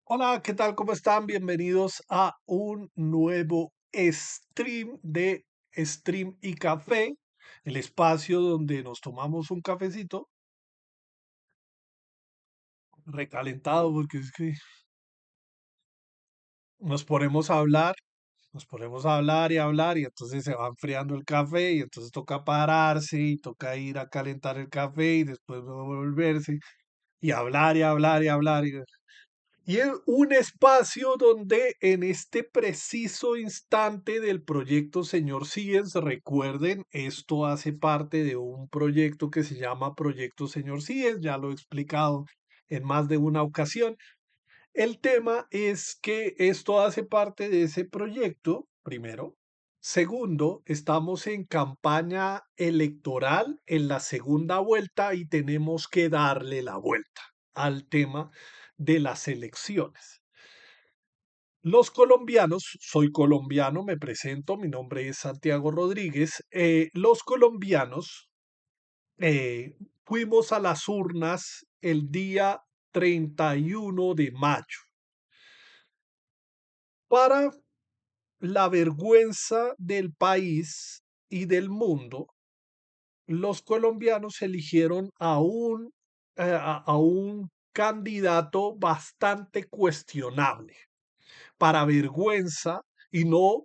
Hola, ¿qué tal? ¿Cómo están? Bienvenidos a un nuevo stream de Stream y Café, el espacio donde nos tomamos un cafecito recalentado, porque es que nos ponemos a hablar, nos ponemos a hablar y hablar, y entonces se va enfriando el café, y entonces toca pararse, y toca ir a calentar el café, y después volverse, y hablar y hablar y hablar. Y es un espacio donde en este preciso instante del proyecto Señor Síguez, recuerden, esto hace parte de un proyecto que se llama Proyecto Señor Síguez, ya lo he explicado en más de una ocasión. El tema es que esto hace parte de ese proyecto, primero. Segundo, estamos en campaña electoral en la segunda vuelta y tenemos que darle la vuelta al tema de las elecciones. Los colombianos, soy colombiano, me presento, mi nombre es Santiago Rodríguez. Los colombianos fuimos a las urnas el día 31 de mayo para la vergüenza del país y del mundo. Los colombianos eligieron a un candidato bastante cuestionable, para vergüenza, y no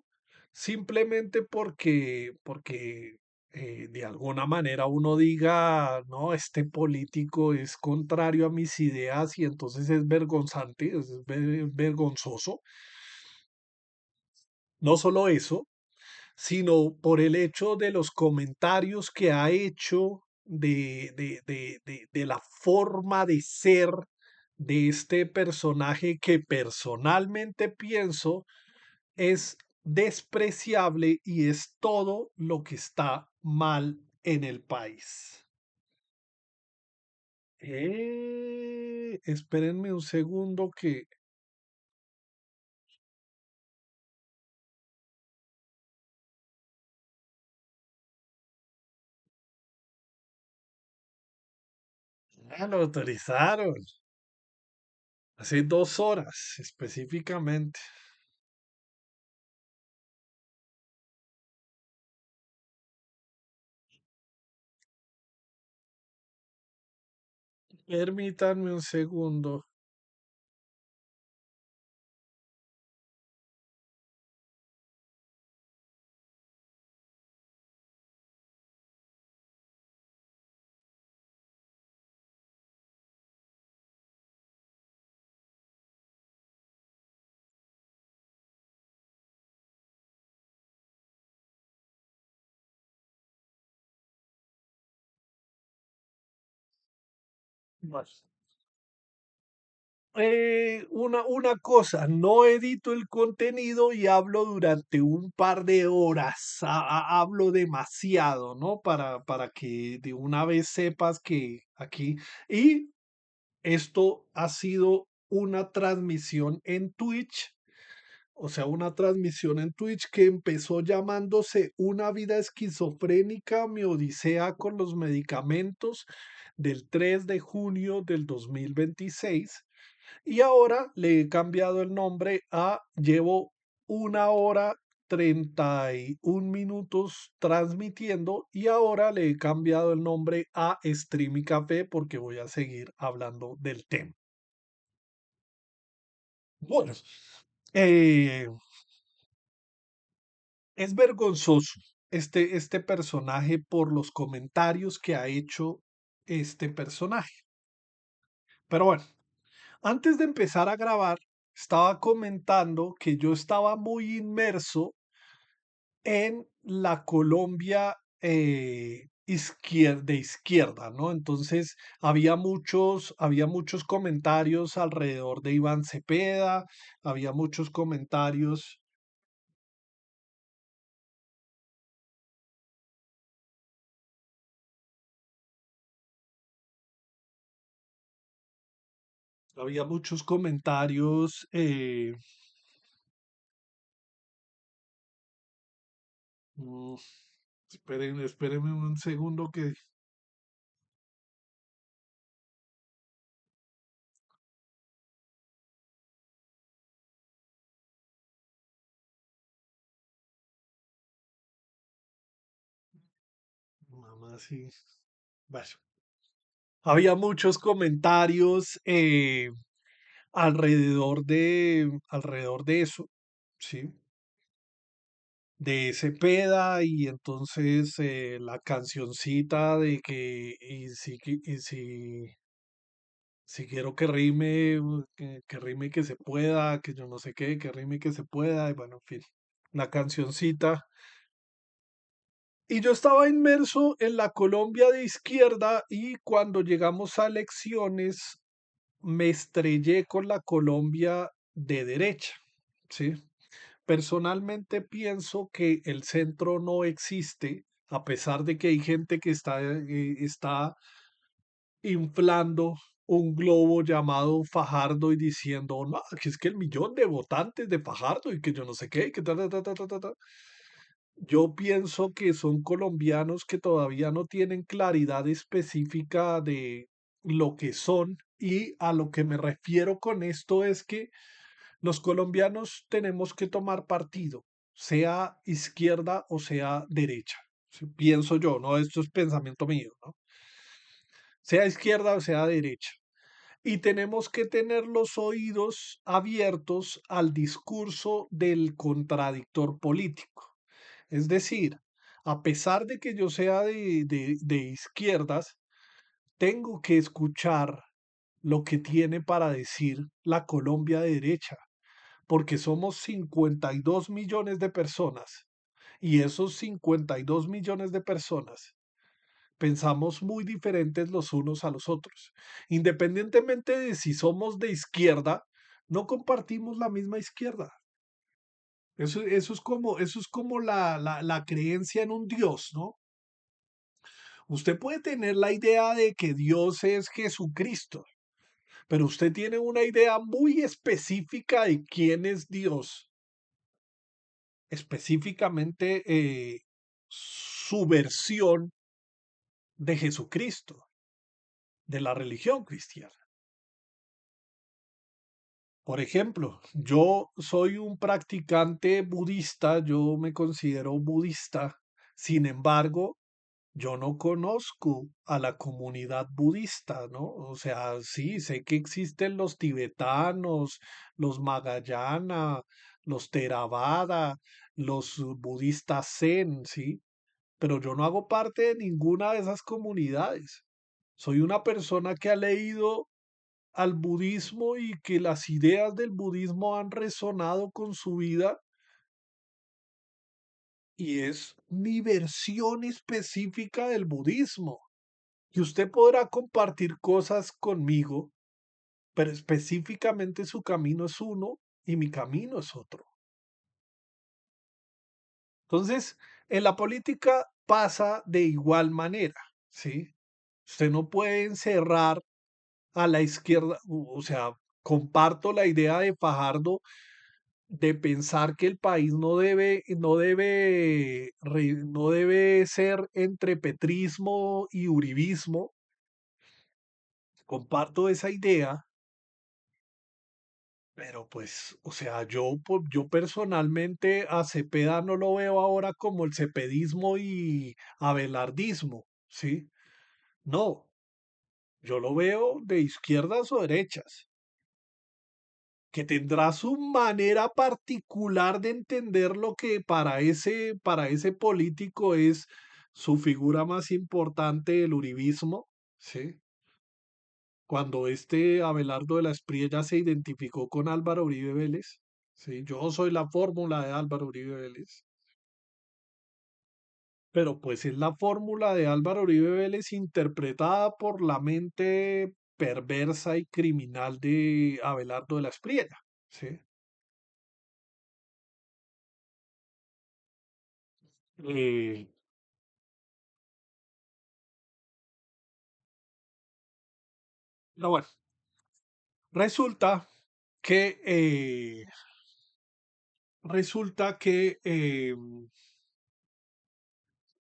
simplemente porque de alguna manera uno diga, no, este político es contrario a mis ideas y entonces es vergonzante, es vergonzoso. No solo eso, sino por el hecho de los comentarios que ha hecho de la forma de ser de este personaje que personalmente pienso es despreciable y es todo lo que está mal en el país. Espérenme un segundo que lo autorizaron hace 2 horas específicamente. Permítanme un segundo. Bueno, una cosa, no edito el contenido y hablo durante un par de horas, hablo demasiado, ¿no? Para que de una vez sepas que aquí, y esto ha sido una transmisión en Twitch, o sea, una transmisión en Twitch que empezó llamándose Una vida esquizofrénica, mi odisea con los medicamentos, del 3 de junio del 2026. Y ahora le he cambiado el nombre a llevo 1 hora 31 minutos transmitiendo, y ahora le he cambiado el nombre a Stream y Café porque voy a seguir hablando del tema. Bueno, eh, es vergonzoso este personaje por los comentarios que ha hecho este personaje. Pero bueno, antes de empezar a grabar, estaba comentando que yo estaba muy inmerso en la Colombia de izquierda, ¿no? Entonces había muchos comentarios alrededor de Iván Cepeda, había muchos comentarios, había muchos comentarios. Mm, espérenme un segundo que más sí. Bueno, había muchos comentarios alrededor de eso, ¿sí? De Cepeda y entonces la cancioncita de que si quiero que rime, que rime que se pueda, que yo no sé qué, que rime que se pueda, y bueno, en fin, la cancioncita. Y yo estaba inmerso en la Colombia de izquierda y cuando llegamos a elecciones me estrellé con la Colombia de derecha, ¿sí? Personalmente pienso que el centro no existe, a pesar de que hay gente que está inflando un globo llamado Fajardo y diciendo, no, que es que el millón de votantes de Fajardo y que yo no sé qué, que ta, ta, ta, ta, ta, ta, ta". Yo pienso que son colombianos que todavía no tienen claridad específica de lo que son y a lo que me refiero con esto es que los colombianos tenemos que tomar partido, sea izquierda o sea derecha. Sí, pienso yo, ¿no? Esto es pensamiento mío, ¿no? Sea izquierda o sea derecha. Y tenemos que tener los oídos abiertos al discurso del contradictor político. Es decir, a pesar de que yo sea de izquierdas, tengo que escuchar lo que tiene para decir la Colombia de derecha porque somos 52 millones de personas y esos 52 millones de personas pensamos muy diferentes los unos a los otros. Independientemente de si somos de izquierda, no compartimos la misma izquierda. Eso es como la creencia en un Dios, ¿no? Usted puede tener la idea de que Dios es Jesucristo, pero usted tiene una idea muy específica de quién es Dios específicamente su versión de Jesucristo, de la religión cristiana. Por ejemplo, yo soy un practicante budista, yo me considero budista, sin embargo, yo no conozco a la comunidad budista, ¿no? O sea, sí, sé que existen los tibetanos, los Mahayana, los Theravada, los budistas Zen, ¿sí? Pero yo no hago parte de ninguna de esas comunidades. Soy una persona que ha leído al budismo y que las ideas del budismo han resonado con su vida y es mi versión específica del budismo. Y usted podrá compartir cosas conmigo, pero específicamente su camino es uno y mi camino es otro. Entonces, en la política pasa de igual manera, ¿sí? Usted no puede encerrar a la izquierda, o sea, comparto la idea de Fajardo de pensar que el país no debe ser entre petrismo y uribismo. Comparto esa idea, pero pues, o sea, yo personalmente a Cepeda no lo veo ahora como el cepedismo y abelardismo, ¿sí? No, yo lo veo de izquierdas o derechas. Que tendrá su manera particular de entender lo que para ese político es su figura más importante, el uribismo, ¿sí? Cuando este Abelardo de la Espriella se identificó con Álvaro Uribe Vélez, ¿sí? Yo soy la fórmula de Álvaro Uribe Vélez, pero pues es la fórmula de Álvaro Uribe Vélez interpretada por la mente perversa y criminal de Abelardo de la Espriella, ¿sí? Eh, pero bueno, resulta que,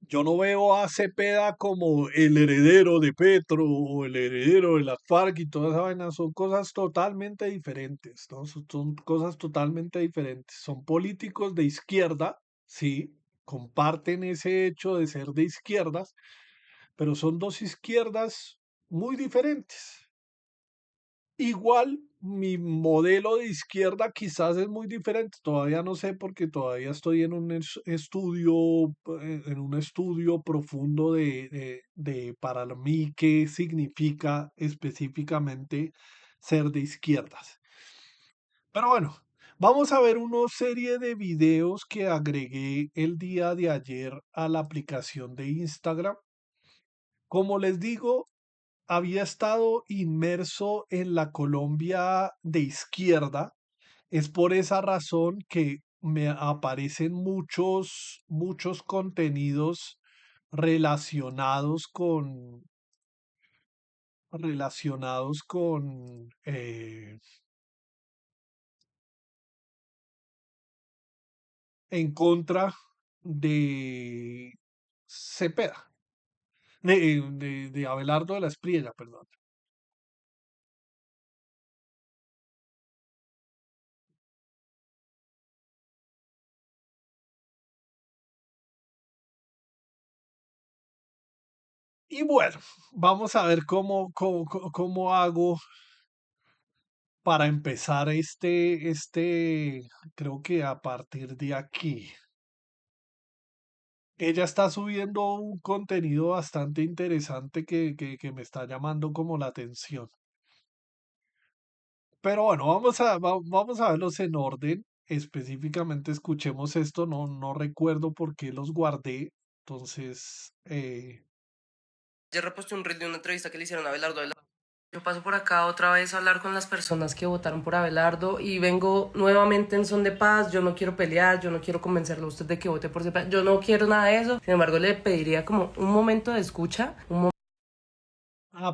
yo no veo a Cepeda como el heredero de Petro o el heredero de las FARC y toda esa vaina. Son cosas totalmente diferentes, ¿no? Son cosas totalmente diferentes. Son políticos de izquierda, sí, comparten ese hecho de ser de izquierdas, pero son dos izquierdas muy diferentes. Igual, mi modelo de izquierda quizás es muy diferente, todavía no sé porque todavía estoy en un en un estudio profundo de para mí qué significa específicamente ser de izquierdas. Pero bueno, vamos a ver una serie de videos que agregué el día de ayer a la aplicación de Instagram. Como les digo, había estado inmerso en la Colombia de izquierda. Es por esa razón que me aparecen muchos contenidos relacionados con en contra de Cepeda, de Abelardo de la Espriella, perdón. Y bueno, vamos a ver cómo hago para empezar creo que a partir de aquí. Ella está subiendo un contenido bastante interesante que me está llamando como la atención. Pero bueno, vamos a verlos en orden. Específicamente escuchemos esto, no recuerdo por qué los guardé. Entonces, Ayer reposté un reel de una entrevista que le hicieron a Abelardo de la... Yo paso por acá otra vez a hablar con las personas que votaron por Abelardo y vengo nuevamente en son de paz. Yo no quiero pelear, yo no quiero convencerlo a usted de que vote por Cepeda, yo no quiero nada de eso. Sin embargo, le pediría como un momento de escucha,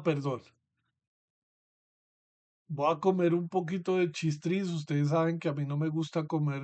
perdón. Voy a comer un poquito de chistris. Ustedes saben que a mí no me gusta comer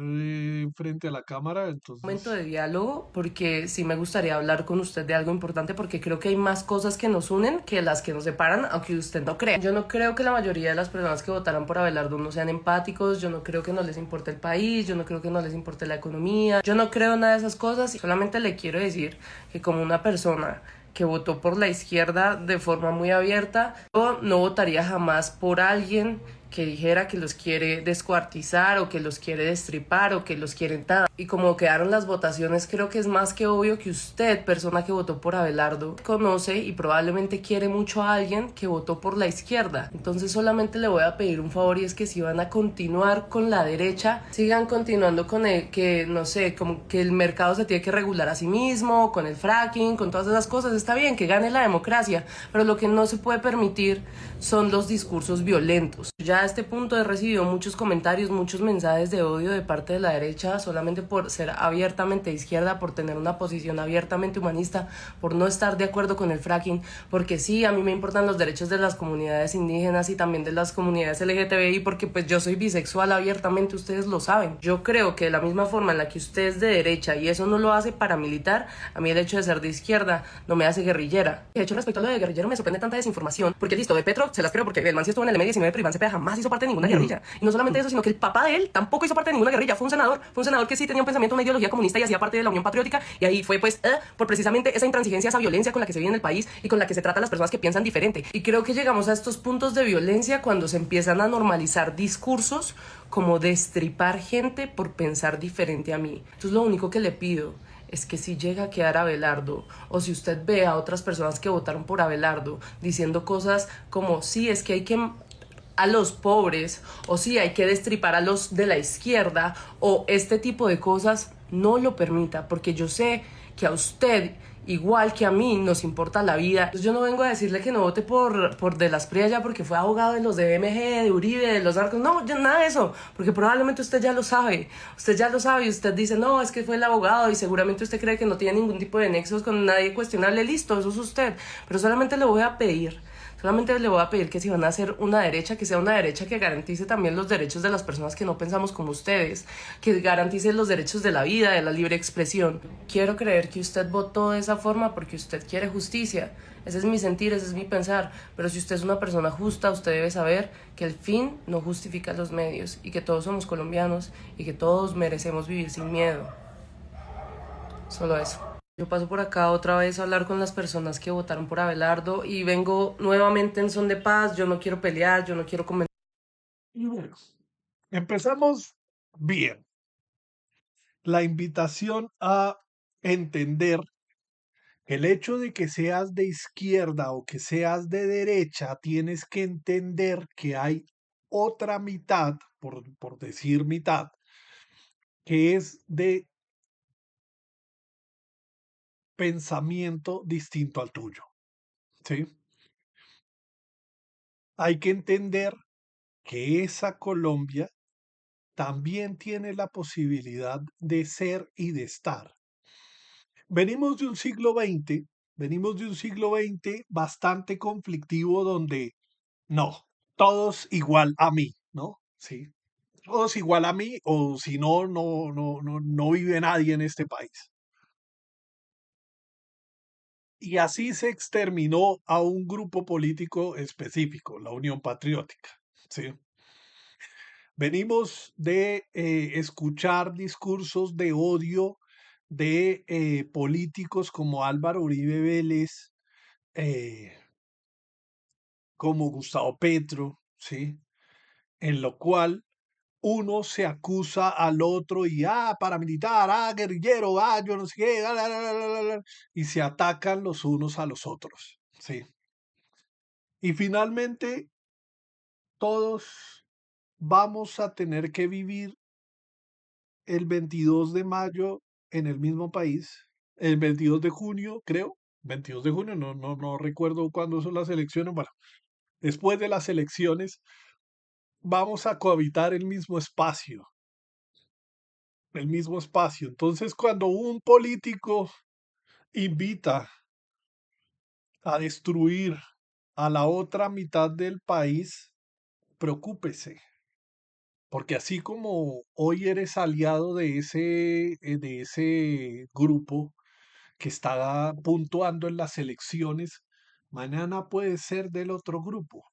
frente a la cámara, momento entonces. de diálogo, porque sí me gustaría hablar con usted de algo importante, porque creo que hay más cosas que nos unen que las que nos separan, aunque usted no cree. Yo no creo que la mayoría de las personas que votaran por Abelardo no sean empáticos, yo no creo que no les importe el país, yo no creo que no les importe la economía, yo no creo nada de esas cosas. Solamente le quiero decir que como una persona que votó por la izquierda de forma muy abierta, yo no votaría jamás por alguien que dijera que los quiere descuartizar o que los quiere destripar o que los quiere tal. Y como quedaron las votaciones, creo que es más que obvio que usted, persona que votó por Abelardo, conoce y probablemente quiere mucho a alguien que votó por la izquierda. Entonces solamente le voy a pedir un favor, y es que si van a continuar con la derecha, sigan continuando con el que, no sé, como que el mercado se tiene que regular a sí mismo, con el fracking, con todas esas cosas. Está bien que gane la democracia, pero lo que no se puede permitir son los discursos violentos. Ya a este punto he recibido muchos comentarios, muchos mensajes de odio de parte de la derecha solamente por ser abiertamente de izquierda, por tener una posición abiertamente humanista, por no estar de acuerdo con el fracking, porque sí, a mí me importan los derechos de las comunidades indígenas y también de las comunidades LGTBI, porque pues yo soy bisexual abiertamente, ustedes lo saben. Yo creo que de la misma forma en la que usted es de derecha y eso no lo hace paramilitar, a mí el hecho de ser de izquierda no me hace guerrillera. De hecho, respecto a lo de guerrillero me sorprende tanta desinformación, porque listo, de Petro se las creo porque el man sí estuvo en el M19, pero Iván Cepeda jamás hizo parte de ninguna guerrilla. Y no solamente eso, sino que el papá de él tampoco hizo parte de ninguna guerrilla. Fue un senador que sí tenía un pensamiento, una ideología comunista y hacía parte de la Unión Patriótica. Y ahí fue pues por precisamente esa intransigencia, esa violencia con la que se vive en el país y con la que se trata a las personas que piensan diferente. Y creo que llegamos a estos puntos de violencia cuando se empiezan a normalizar discursos como destripar gente por pensar diferente a mí. Entonces lo único que le pido es que si llega a quedar Abelardo, o si usted ve a otras personas que votaron por Abelardo diciendo cosas como sí, es que hay que a los pobres, o sí, hay que destripar a los de la izquierda, o este tipo de cosas, no lo permita, porque yo sé que a usted, igual que a mí, nos importa la vida. Entonces yo no vengo a decirle que no vote por De la Espriella porque fue abogado de los de BMG, de Uribe, de los narcos. No, yo, nada de eso, porque probablemente usted ya lo sabe. Usted ya lo sabe y usted dice, no, es que fue el abogado y seguramente usted cree que no tiene ningún tipo de nexos con nadie cuestionable. Listo, eso es usted. Pero solamente le voy a pedir, solamente le voy a pedir que si van a hacer una derecha, que sea una derecha que garantice también los derechos de las personas que no pensamos como ustedes, que garantice los derechos de la vida, de la libre expresión. Quiero creer que usted votó de esa forma porque usted quiere justicia. Ese es mi sentir, ese es mi pensar. Pero si usted es una persona justa, usted debe saber que el fin no justifica los medios y que todos somos colombianos y que todos merecemos vivir sin miedo. Solo eso. Yo paso por acá otra vez a hablar con las personas que votaron por Abelardo y vengo nuevamente en son de paz. Yo no quiero pelear, yo no quiero comentar. Y bueno, empezamos bien. La invitación a entender el hecho de que seas de izquierda o que seas de derecha, tienes que entender que hay otra mitad, por decir mitad, que es de pensamiento distinto al tuyo, ¿sí? Hay que entender que esa Colombia también tiene la posibilidad de ser y de estar. Venimos de un siglo XX, venimos de un siglo XX bastante conflictivo donde no, todos igual a mí, ¿no? Sí, todos igual a mí o si no, no vive nadie en este país. Y así se exterminó a un grupo político específico, la Unión Patriótica, ¿sí? Venimos de escuchar discursos de odio de políticos como Álvaro Uribe Vélez, eh, como Gustavo Petro, ¿sí? En lo cual uno se acusa al otro y, paramilitar, guerrillero, yo no sé qué, y se atacan los unos a los otros, ¿sí? Y finalmente, todos vamos a tener que vivir el 22 de mayo en el mismo país, el 22 de junio, creo, 22 de junio, no recuerdo cuándo son las elecciones, bueno, después de las elecciones vamos a cohabitar el mismo espacio, el mismo espacio. Entonces, cuando un político invita a destruir a la otra mitad del país, preocúpese, porque así como hoy eres aliado de ese grupo, que está puntuando en las elecciones, mañana puede ser del otro grupo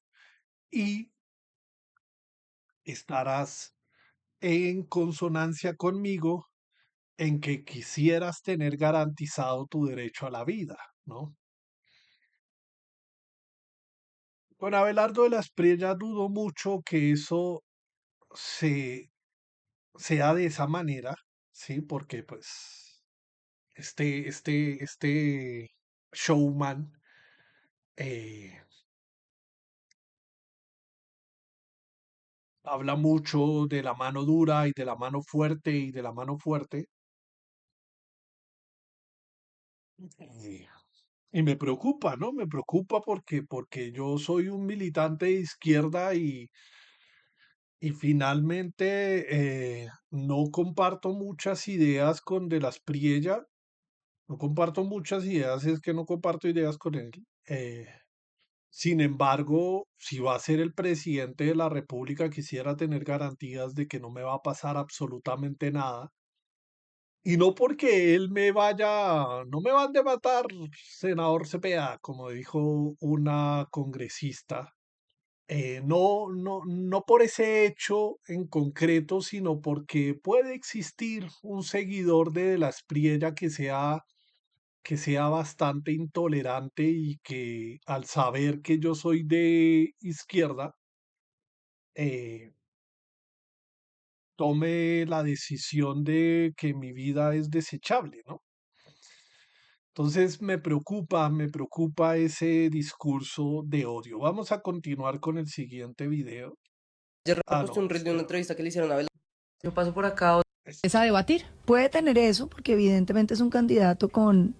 y estarás en consonancia conmigo en que quisieras tener garantizado tu derecho a la vida, ¿no? Con Abelardo de la Espriella dudo mucho que eso se sea de esa manera, ¿sí? Porque pues este showman eh, habla mucho de la mano dura y de la mano fuerte y de la mano fuerte. Y, y me preocupa, ¿no? Me preocupa porque yo soy un militante de izquierda y finalmente no comparto muchas ideas con De las Priella. No comparto muchas ideas, es que no comparto ideas con él. Eh, Sin embargo, si va a ser el presidente de la República, quisiera tener garantías de que no me va a pasar absolutamente nada. Y no porque él me vaya, no me van de matar, senador Cepeda, como dijo una congresista. No por ese hecho en concreto, sino porque puede existir un seguidor de la Espriella que sea bastante intolerante y que al saber que yo soy de izquierda, eh, tome la decisión de que mi vida es desechable, ¿no? Entonces me preocupa ese discurso de odio. Vamos a continuar con el siguiente video. Ayer Ah, reposté no, un reel de una espera. entrevista que le hicieron a Abelardo. Yo paso por acá. ¿Es a debatir? Puede tener eso, porque evidentemente es un candidato con,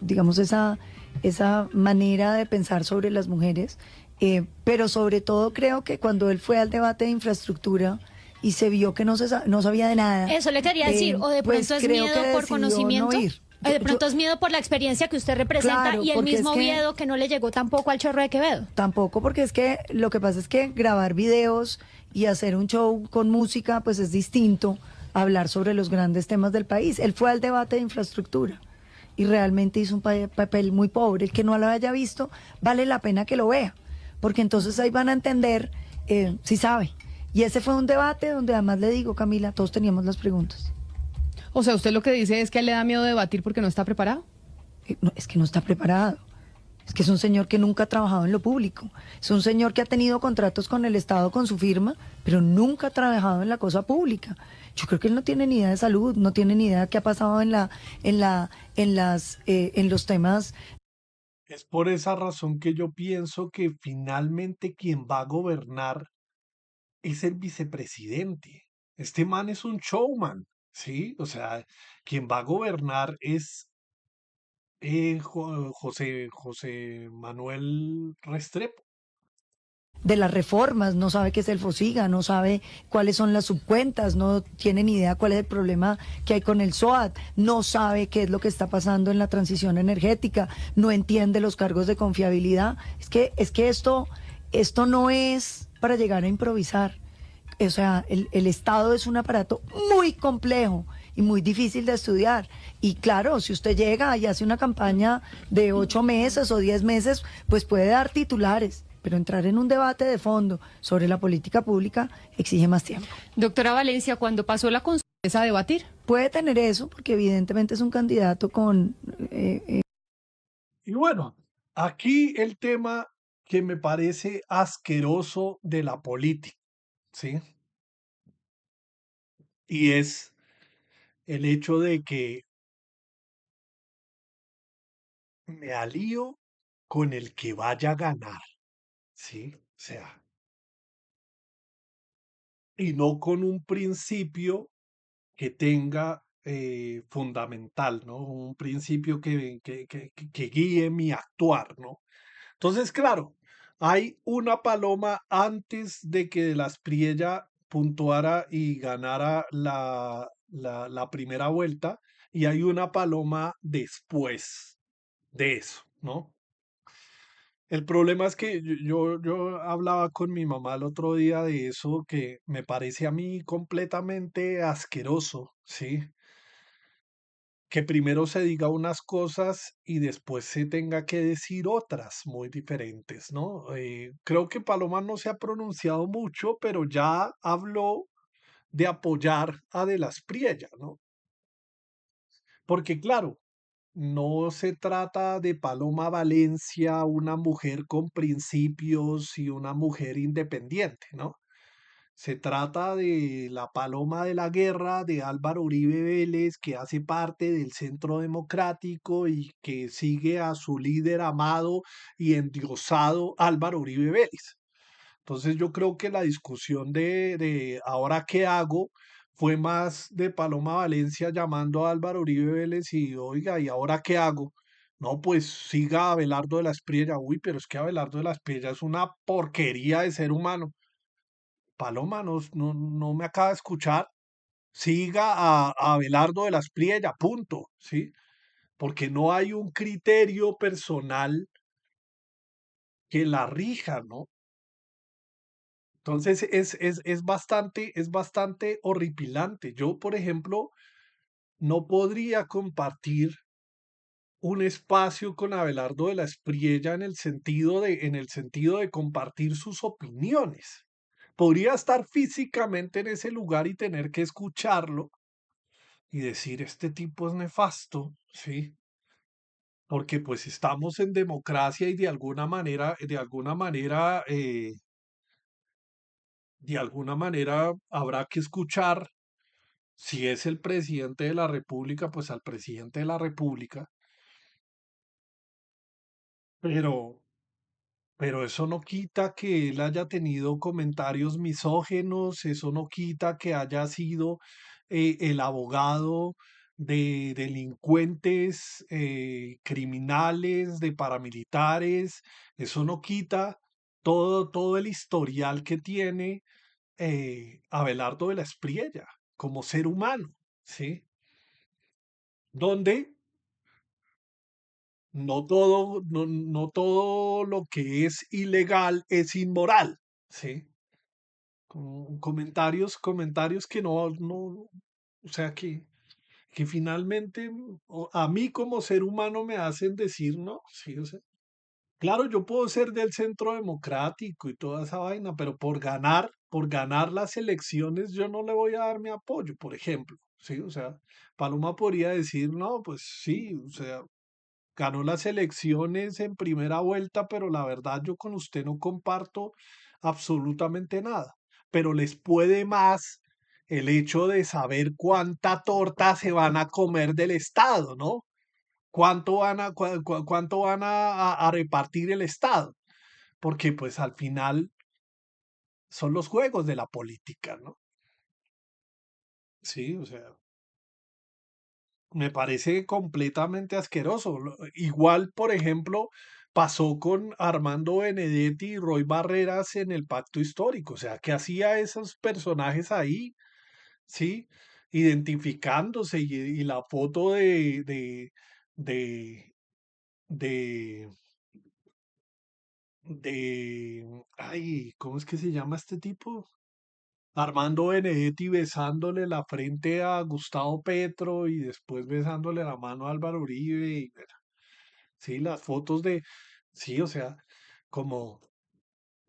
digamos, esa manera de pensar sobre las mujeres, pero sobre todo creo que cuando él fue al debate de infraestructura y se vio que no sabía de nada. Eso le quería decir, o de pues pronto es creo miedo que por decidió conocimiento, no ir. de pronto es miedo por la experiencia que usted representa Claro, y el porque es mismo que- Oviedo que no le llegó tampoco al Chorro de Quevedo. Tampoco, porque es que lo que pasa es que grabar videos y hacer un show con música, pues es distinto a hablar sobre los grandes temas del país. Él fue al debate de infraestructura y realmente hizo un papel muy pobre. El que no lo haya visto, vale la pena que lo vea, porque entonces ahí van a entender si sabe. Y ese fue un debate donde además le digo, Camila, todos teníamos las preguntas. O sea, usted lo que dice es que a él le da miedo debatir porque no está preparado. No, es que no está preparado. Es que es un señor que nunca ha trabajado en lo público. Es un señor que ha tenido contratos con el Estado, con su firma, pero nunca ha trabajado en la cosa pública. Yo creo que él no tiene ni idea de salud, no tiene ni idea de qué ha pasado en los temas. Es por esa razón que yo pienso que finalmente quien va a gobernar es el vicepresidente. Este man es un showman, ¿sí? O sea, quien va a gobernar es José Manuel Restrepo. De las reformas, no sabe qué es el FOSIGA, no sabe cuáles son las subcuentas, no tiene ni idea cuál es el problema que hay con el SOAT, no sabe qué es lo que está pasando en la transición energética, no entiende los cargos de confiabilidad. Es que esto no es para llegar a improvisar. O sea, el Estado es un aparato muy complejo y muy difícil de estudiar. Y claro, si usted llega y hace una campaña de 8 meses o 10 meses, pues puede dar titulares, pero entrar en un debate de fondo sobre la política pública exige más tiempo. Doctora Valencia, cuando pasó la consulta a debatir. Puede tener eso, porque evidentemente es un candidato con... Y bueno, aquí el tema que me parece asqueroso de la política, ¿sí? Y es el hecho de que me alío con el que vaya a ganar, ¿sí? O sea, y no con un principio que tenga fundamental, ¿no? Un principio que guíe mi actuar, ¿no? Entonces, claro, hay una paloma antes de que De las Priella puntuara y ganara la primera vuelta, y hay una paloma después de eso, ¿no? El problema es que yo hablaba con mi mamá el otro día de eso, que me parece a mí completamente asqueroso, ¿sí? Que primero se diga unas cosas y después se tenga que decir otras muy diferentes, ¿no? Creo que Paloma no se ha pronunciado mucho, pero ya habló de apoyar a De las Priella, ¿no? Porque claro, no se trata de Paloma Valencia, una mujer con principios y una mujer independiente, ¿no? Se trata de la Paloma de la Guerra de Álvaro Uribe Vélez, que hace parte del Centro Democrático y que sigue a su líder amado y endiosado Álvaro Uribe Vélez. Entonces yo creo que la discusión de ahora qué hago fue más de Paloma Valencia llamando a Álvaro Uribe Vélez y oiga, ¿y ahora qué hago? No, pues siga a Abelardo de la Espriella. Uy, pero es que Abelardo de la Espriella es una porquería de ser humano. Paloma, no me acaba de escuchar. Siga a Abelardo de la Espriella, punto, ¿sí? Porque no hay un criterio personal que la rija, ¿no? Entonces es bastante horripilante. Yo, por ejemplo, no podría compartir un espacio con Abelardo de la Espriella en el sentido de compartir sus opiniones. Podría estar físicamente en ese lugar y tener que escucharlo y decir, este tipo es nefasto, ¿sí? Porque pues estamos en democracia y de alguna manera habrá que escuchar, si es el presidente de la República, pues al presidente de la República, pero, pero eso no quita que él haya tenido comentarios misógenos, eso no quita que haya sido el abogado de delincuentes, criminales, de paramilitares, eso no quita todo el historial que tiene Abelardo de la Espriella como ser humano, ¿sí? Donde no todo lo que es ilegal es inmoral, ¿sí? Comentarios que o sea, que finalmente a mí como ser humano me hacen decir, no, sí, o sea, Claro, yo puedo ser del centro democrático y toda esa vaina, pero por ganar las elecciones, yo no le voy a dar mi apoyo, por ejemplo, ¿sí? O sea, Paloma podría decir, no, pues sí, o sea, ganó las elecciones en primera vuelta, pero la verdad yo con usted no comparto absolutamente nada. Pero les puede más el hecho de saber cuánta torta se van a comer del Estado, ¿no? Cuánto van a repartir el Estado, porque pues al final son los juegos de la política, ¿no? Sí, o sea, me parece completamente asqueroso. Igual, por ejemplo, pasó con Armando Benedetti y Roy Barreras en el Pacto Histórico. O sea, ¿qué hacía esos personajes ahí? ¿Sí? Identificándose y la foto de, de, ay, ¿cómo es que se llama este tipo? Armando Benedetti besándole la frente a Gustavo Petro y después besándole la mano a Álvaro Uribe. Y, bueno, sí, las fotos sí, o sea, como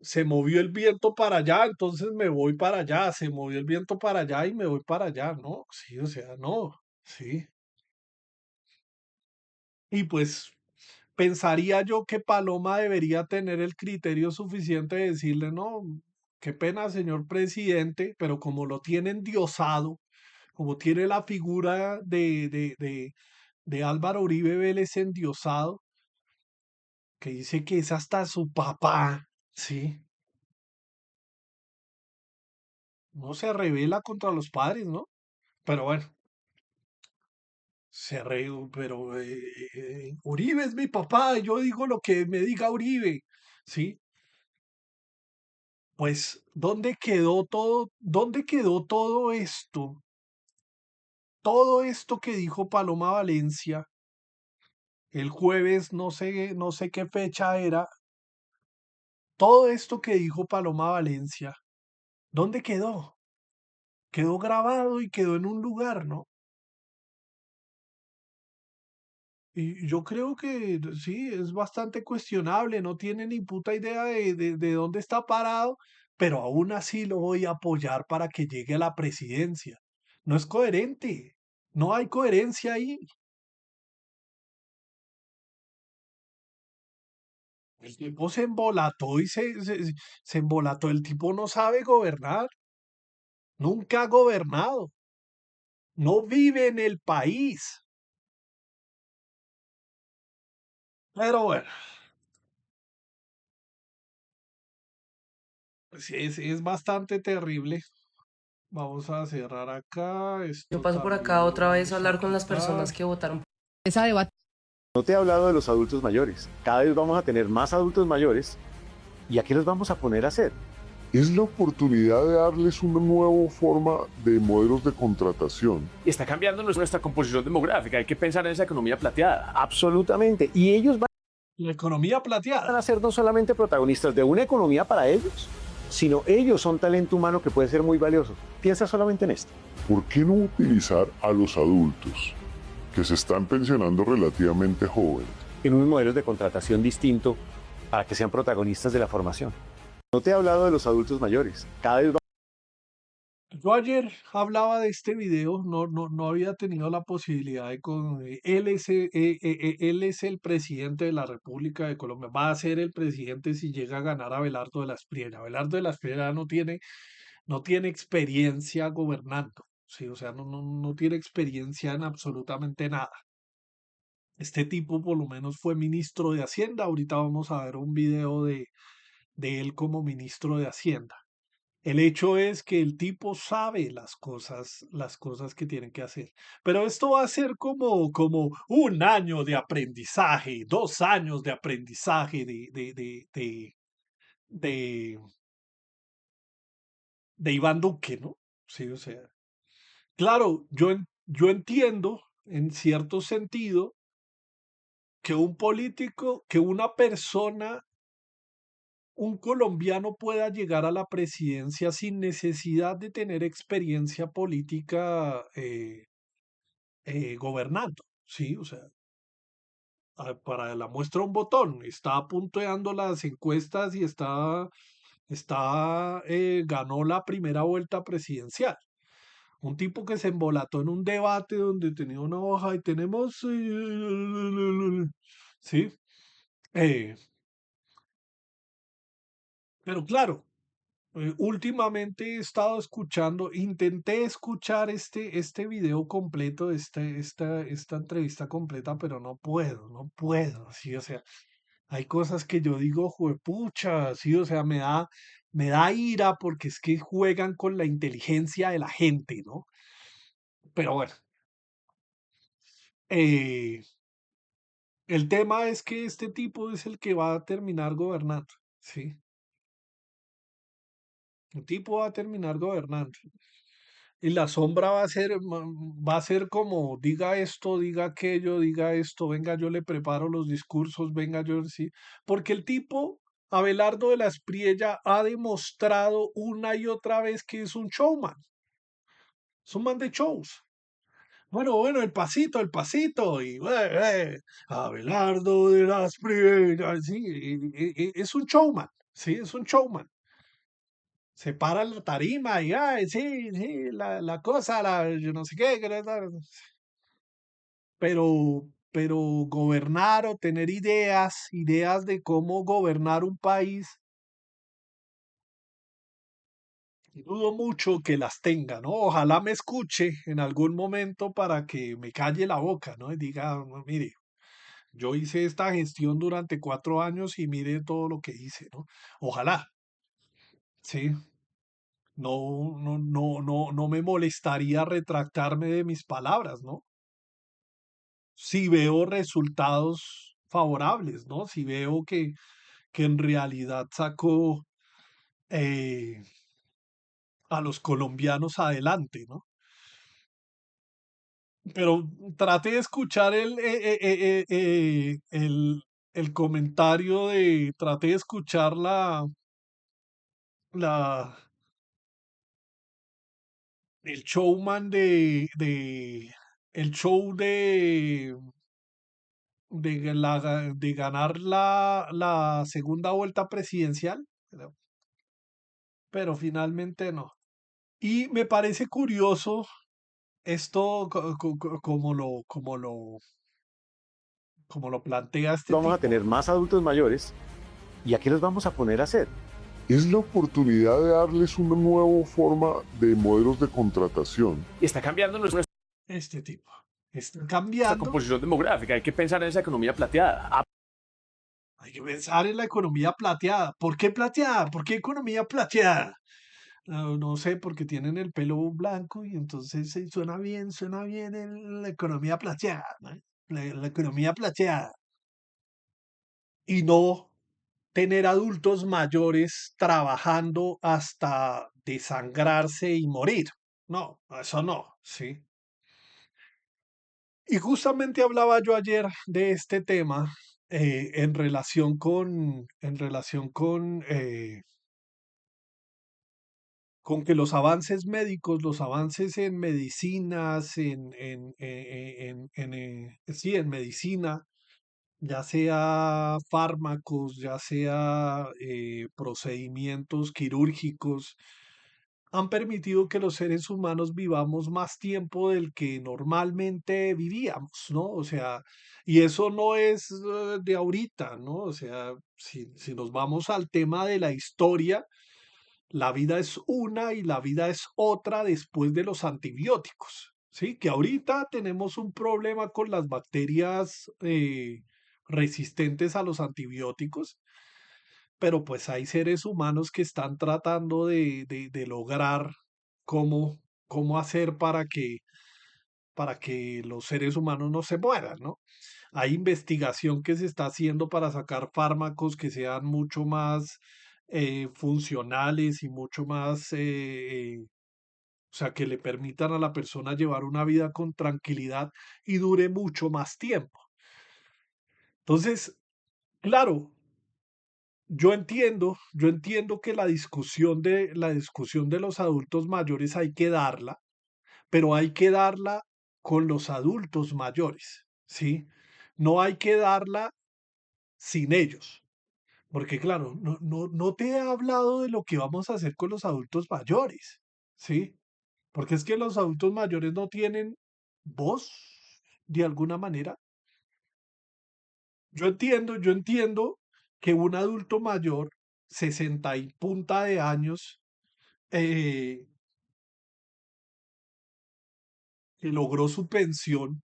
se movió el viento para allá, entonces me voy para allá, se movió el viento para allá y me voy para allá, ¿no? Sí, o sea, no, sí. Y pues pensaría yo que Paloma debería tener el criterio suficiente de decirle, no, qué pena, señor presidente, pero como lo tiene endiosado, como tiene la figura de Álvaro Uribe Vélez endiosado, que dice que es hasta su papá, ¿sí? No se revela contra los padres, ¿no? Pero bueno, pero Uribe es mi papá, yo digo lo que me diga Uribe, ¿sí? Pues, ¿dónde quedó todo? ¿Dónde quedó todo esto? Todo esto que dijo Paloma Valencia el jueves, no sé qué fecha era, todo esto que dijo Paloma Valencia, ¿dónde quedó? Quedó grabado y quedó en un lugar, ¿no? Y yo creo que sí, es bastante cuestionable, no tiene ni puta idea de dónde está parado, pero aún así lo voy a apoyar para que llegue a la presidencia. No es coherente, no hay coherencia ahí. El tipo se embolató y se embolató. El tipo no sabe gobernar, nunca ha gobernado, no vive en el país. Pero bueno, sí, es bastante terrible. Vamos a cerrar acá. Yo Esto paso por también acá lo otra vez a vamos a hablar con las quitar. personas que votaron. Esa debatir. No te he hablado de los adultos mayores. Cada vez vamos a tener más adultos mayores. ¿Y a qué los vamos a poner a hacer? Es la oportunidad de darles una nueva forma de modelos de contratación. Está cambiando nuestra composición demográfica. Hay que pensar en esa economía plateada. Absolutamente. Y ellos van La economía plateada. a ser no solamente protagonistas de una economía para ellos, sino ellos son talento humano que puede ser muy valioso. Piensa solamente en esto. ¿Por qué no utilizar a los adultos que se están pensionando relativamente jóvenes? En unos modelos de contratación distinto para que sean protagonistas de la formación. No te he hablado de los adultos mayores. Cada vez Yo ayer hablaba de este video, no había tenido la posibilidad él es el presidente de la República de Colombia, va a ser el presidente si llega a ganar Abelardo de la Espriella. Abelardo de la Espriella no tiene experiencia gobernando, sí, o sea, no tiene experiencia en absolutamente nada. Este tipo por lo menos fue ministro de Hacienda. Ahorita vamos a ver un video de él como ministro de Hacienda. El hecho es que el tipo sabe las cosas que tienen que hacer. Pero esto va a ser como un año de aprendizaje, 2 años de aprendizaje de, de Iván Duque, ¿no? Sí, o sea, claro, yo entiendo en cierto sentido que un político, que una persona, un colombiano pueda llegar a la presidencia sin necesidad de tener experiencia política gobernando, ¿sí? O sea, para la muestra un botón, está punteando las encuestas y ganó la primera vuelta presidencial. Un tipo que se embolató en un debate donde tenía una hoja y tenemos, sí, eh, pero claro, últimamente he estado escuchando, intenté escuchar este video completo, esta entrevista completa, pero no puedo, sí, o sea, hay cosas que yo digo, juepucha, sí, o sea, me da ira porque es que juegan con la inteligencia de la gente, ¿no? Pero bueno, eh, el tema es que este tipo es el que va a terminar gobernando, ¿sí? El tipo va a terminar gobernando. Y la sombra va a ser como, diga esto, diga aquello, diga esto, venga, yo le preparo los discursos, venga, yo sí. Porque el tipo, Abelardo de la Espriella, ha demostrado una y otra vez que es un showman, es un man de shows. Bueno, el pasito, y Abelardo de las Espriella, sí, es un showman, sí, es un showman. Se para en la tarima y, ay, sí, sí, la cosa, yo no sé qué, pero gobernar o tener ideas de cómo gobernar un país, dudo mucho que las tenga, ¿no? Ojalá me escuche en algún momento para que me calle la boca, ¿no? Y diga, "No, mire, yo hice esta gestión durante 4 años y mire todo lo que hice, ¿no? Ojalá, sí. No me molestaría retractarme de mis palabras, ¿no? Si veo resultados favorables, ¿no? Si veo que en realidad sacó eh, a los colombianos adelante, ¿no? Pero trate de escuchar el comentario trate de escuchar la, el showman el show de ganar la segunda vuelta presidencial, pero finalmente no. Y me parece curioso esto como lo plantea este Vamos a tipo. tener más adultos mayores y ¿a qué los vamos a poner a hacer? Es la oportunidad de darles una nueva forma de modelos de contratación. Está cambiando nuestra Este tipo está cambiando. composición demográfica. Hay que pensar en esa economía plateada. Hay que pensar en la economía plateada. ¿Por qué plateada? ¿Por qué economía plateada? No sé, porque tienen el pelo blanco y entonces suena bien la economía plateada, ¿no? La economía plateada. Y no tener adultos mayores trabajando hasta desangrarse y morir. No, eso no, sí. Y justamente hablaba yo ayer de este tema con que los avances médicos, los avances en medicinas, sí, en medicina, ya sea fármacos, ya sea procedimientos quirúrgicos, han permitido que los seres humanos vivamos más tiempo del que normalmente vivíamos, ¿no? O sea, y eso no es de ahorita, ¿no? O sea, si nos vamos al tema de la historia, la vida es una y la vida es otra después de los antibióticos, ¿sí? Que ahorita tenemos un problema con las bacterias resistentes a los antibióticos, pero pues hay seres humanos que están tratando de lograr cómo, cómo hacer para que los seres humanos no se mueran, ¿no? Hay investigación que se está haciendo para sacar fármacos que sean mucho más funcionales y mucho más, o sea, que le permitan a la persona llevar una vida con tranquilidad y dure mucho más tiempo. Entonces, claro, yo entiendo que la discusión de los adultos mayores hay que darla, pero hay que darla con los adultos mayores, ¿sí? no hay que darla sin ellos. Porque claro, no te he hablado de lo que vamos a hacer con los adultos mayores, ¿sí? Porque es que los adultos mayores no tienen voz de alguna manera. Yo entiendo que un adulto mayor, 60 y punta de años, eh, que logró su pensión,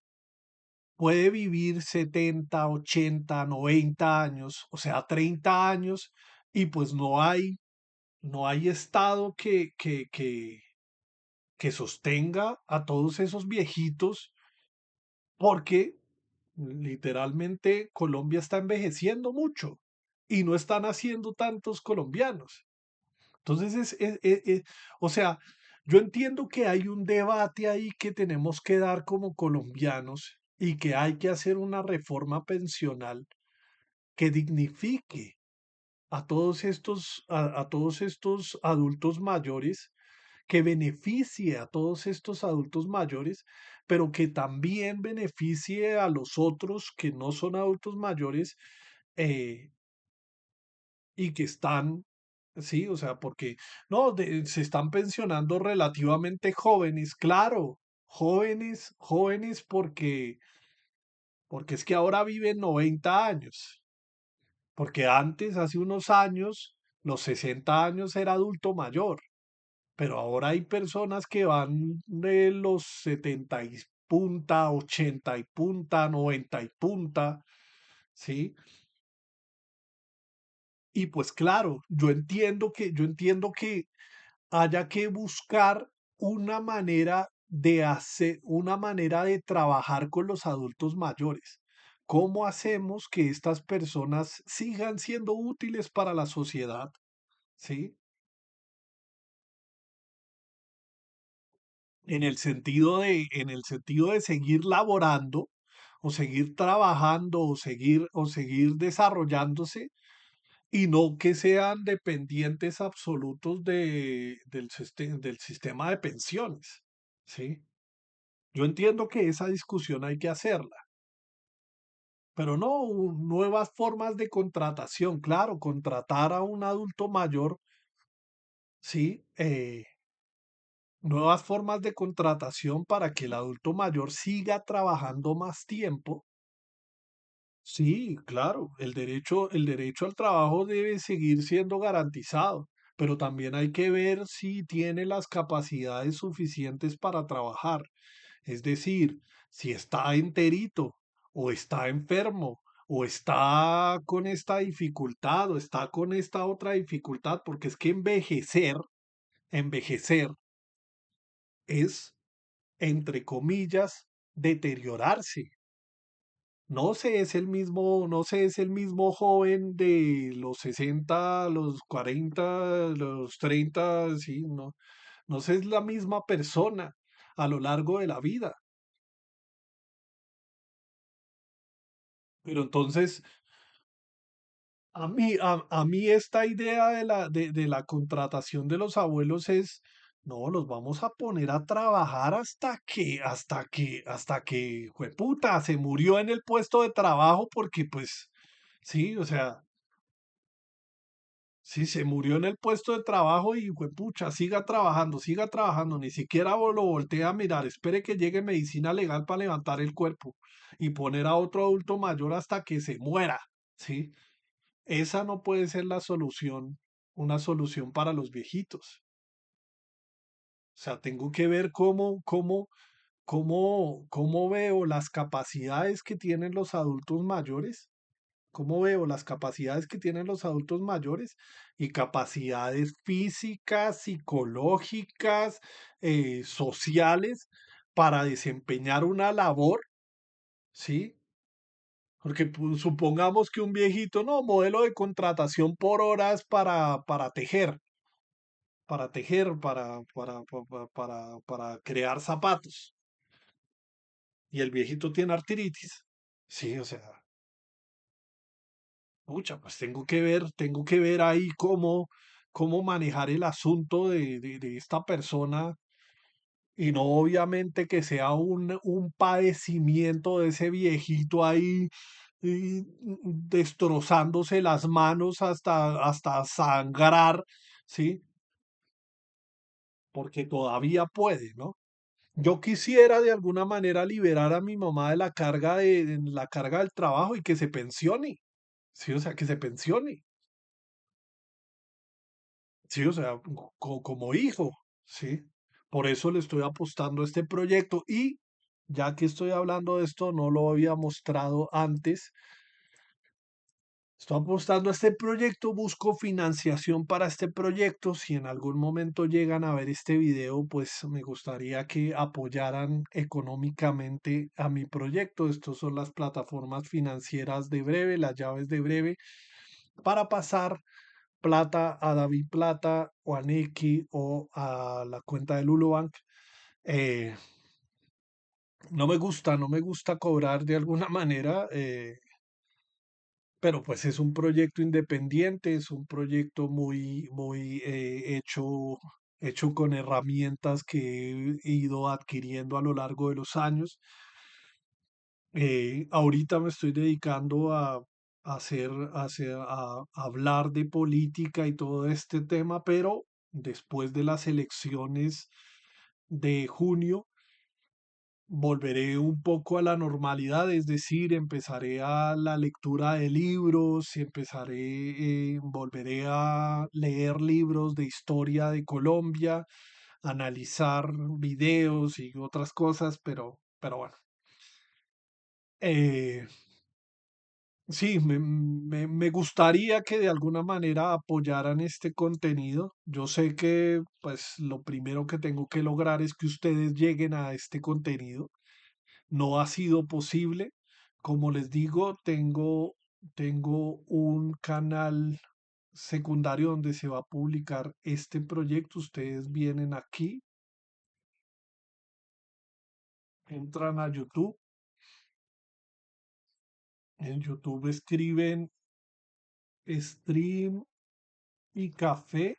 puede vivir 70, 80, 90 años, o sea, 30 años, y pues no hay estado que sostenga a todos esos viejitos, porque literalmente Colombia está envejeciendo mucho y no están haciendo tantos colombianos. Entonces, o sea, yo entiendo que hay un debate ahí que tenemos que dar como colombianos y que hay que hacer una reforma pensional que dignifique a todos estos adultos mayores, que beneficie a todos estos adultos mayores, pero que también beneficie a los otros que no son adultos mayores, eh, y que están, sí, o sea, porque no, se están pensionando relativamente jóvenes, claro, jóvenes, jóvenes porque es que ahora viven 90 años, porque antes, hace unos años, los 60 años era adulto mayor, pero ahora hay personas que van de los 70 y punta, 80 y punta, 90 y punta, ¿sí? Y pues claro, yo entiendo que haya que buscar una manera de trabajar con los adultos mayores. ¿Cómo hacemos que estas personas sigan siendo útiles para la sociedad? ¿Sí? En el sentido de seguir laborando o seguir trabajando o seguir desarrollándose, y no que sean dependientes absolutos del sistema de pensiones. ¿Sí? Yo entiendo que esa discusión hay que hacerla, pero no nuevas formas de contratación. Claro, contratar a un adulto mayor, sí, nuevas formas de contratación para que el adulto mayor siga trabajando más tiempo. Sí, claro, el derecho al trabajo debe seguir siendo garantizado, pero también hay que ver si tiene las capacidades suficientes para trabajar. Es decir, si está enterito o está enfermo o está con esta dificultad o está con esta otra dificultad, porque es que envejecer es, entre comillas, deteriorarse. No se es el mismo joven de los 60, los 40, los 30, sí, no se es la misma persona a lo largo de la vida. Pero entonces, a mí esta idea de la contratación de los abuelos es, no, los vamos a poner a trabajar hasta que, jueputa, se murió en el puesto de trabajo porque pues, sí, o sea, sí, se murió en el puesto de trabajo y juepucha, siga trabajando, ni siquiera lo voltea a mirar, espere que llegue medicina legal para levantar el cuerpo y poner a otro adulto mayor hasta que se muera, ¿sí? Esa no puede ser la solución, una solución para los viejitos. O sea, tengo que ver cómo veo las capacidades que tienen los adultos mayores, cómo veo las capacidades que tienen los adultos mayores y capacidades físicas, psicológicas, sociales para desempeñar una labor, ¿sí? Porque pues, supongamos que un viejito, no, modelo de contratación por horas para tejer, para crear zapatos. Y el viejito tiene artritis. Sí, o sea, pucha, pues tengo que ver ahí cómo manejar el asunto de esta persona, y no obviamente que sea un padecimiento de ese viejito ahí y, destrozándose las manos hasta sangrar, ¿sí? Porque todavía puede, ¿no? Yo quisiera de alguna manera liberar a mi mamá de la carga de la carga del trabajo y que se pensione, sí, o sea, que se pensione, sí, o sea, como hijo, sí. Por eso le estoy apostando a este proyecto y ya que estoy hablando de esto, no lo había mostrado antes. Estoy apostando a este proyecto, busco financiación para este proyecto. Si en algún momento llegan a ver este video, pues me gustaría que apoyaran económicamente a mi proyecto. Estas son las plataformas financieras de Breve, las llaves de Breve, para pasar plata a David Plata o a Nequi o a la cuenta de Lulobank. Eh, no me gusta cobrar de alguna manera. Pero pues es un proyecto independiente, es un proyecto muy hecho con herramientas que he ido adquiriendo a lo largo de los años. Ahorita me estoy dedicando a hablar de política y todo este tema, pero después de las elecciones de junio, volveré un poco a la normalidad, es decir, empezaré a la lectura de libros, volveré a leer libros de historia de Colombia, analizar videos y otras cosas, pero bueno. Eh, sí, me gustaría que de alguna manera apoyaran este contenido. Yo sé que pues lo primero que tengo que lograr es que ustedes lleguen a este contenido. No ha sido posible. Como les digo, tengo un canal secundario donde se va a publicar este proyecto. Ustedes vienen aquí, entran a YouTube. En YouTube escriben stream y café.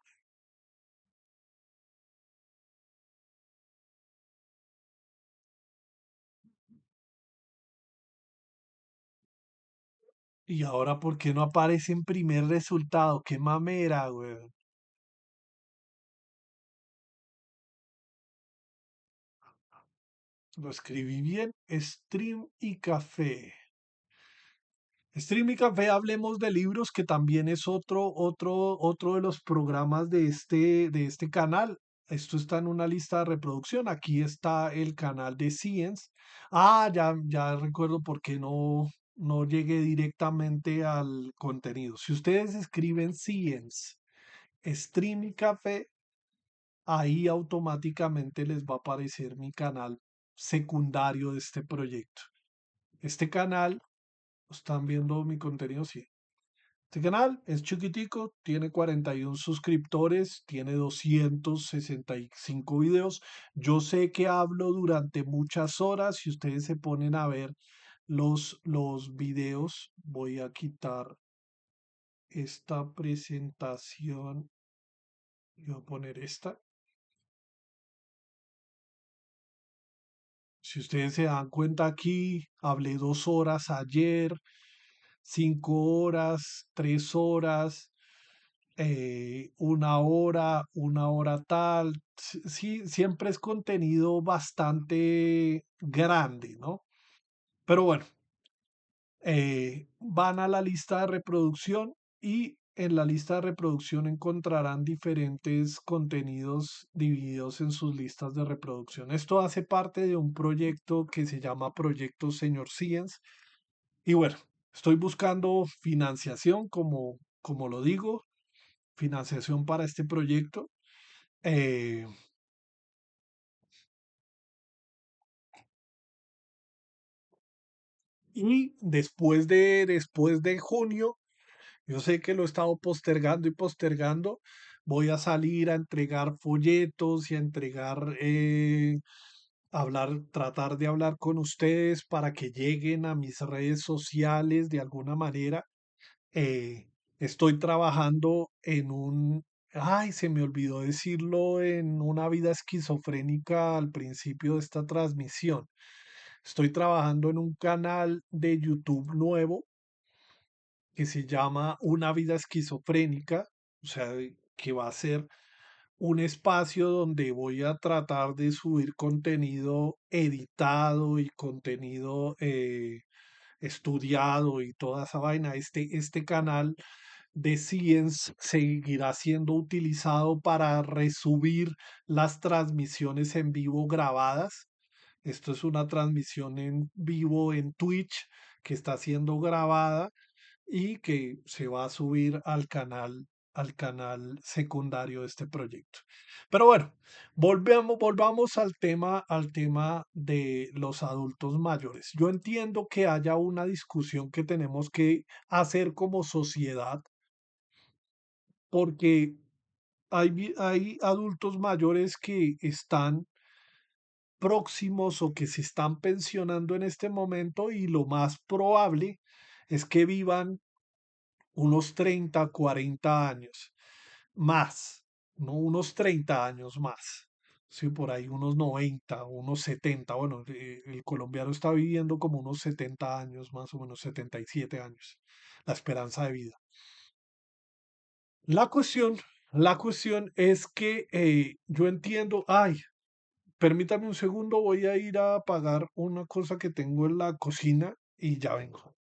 Y ahora, ¿por qué no aparece en primer resultado? ¡Qué mamera, güey! Lo escribí bien. Stream y café. Stream y Café, hablemos de libros, que también es otro de los programas de este canal. Esto está en una lista de reproducción. Aquí está el canal de Science. Ah, ya recuerdo por qué no llegué directamente al contenido. Si ustedes escriben Science, Stream y Café, ahí automáticamente les va a aparecer mi canal secundario de este proyecto. Este canal, ¿están viendo mi contenido? Sí. Este canal es chiquitico, tiene 41 suscriptores, tiene 265 videos. Yo sé que hablo durante muchas horas. Si ustedes se ponen a ver los videos, voy a quitar esta presentación y voy a poner esta. Si ustedes se dan cuenta aquí, hablé 2 horas ayer, 5 horas, 3 horas, 1 hora tal. Sí, siempre es contenido bastante grande, ¿no? Pero bueno, van a la lista de reproducción y en la lista de reproducción encontrarán diferentes contenidos divididos en sus listas de reproducción. Esto hace parte de un proyecto que se llama Proyecto Señor Science. Y bueno, estoy buscando financiación, como lo digo, financiación para este proyecto. eh, y después de junio, yo sé que lo he estado postergando y postergando. Voy a salir a entregar folletos y a tratar de hablar con ustedes para que lleguen a mis redes sociales de alguna manera. Eh, Estoy trabajando Ay, se me olvidó decirlo en una vida esquizofrénica al principio de esta transmisión. Estoy trabajando en un canal de YouTube nuevo que se llama Una vida esquizofrénica, o sea, que va a ser un espacio donde voy a tratar de subir contenido editado y contenido estudiado y toda esa vaina. Este canal de Science seguirá siendo utilizado para resubir las transmisiones en vivo grabadas. Esto es una transmisión en vivo en Twitch que está siendo grabada y que se va a subir al canal secundario de este proyecto. Pero bueno, volvamos al tema de los adultos mayores. Yo entiendo que haya una discusión que tenemos que hacer como sociedad, porque hay adultos mayores que están próximos o que se están pensionando en este momento y lo más probable es que vivan unos 30, 40 años más, no unos 30 años más. Sí, por ahí unos 90, unos 70. Bueno, el colombiano está viviendo como unos 70 años, más o menos 77 años, la esperanza de vida. La cuestión, la cuestión es que yo entiendo, ay, permítame un segundo, voy a ir a apagar una cosa que tengo en la cocina y ya vengo.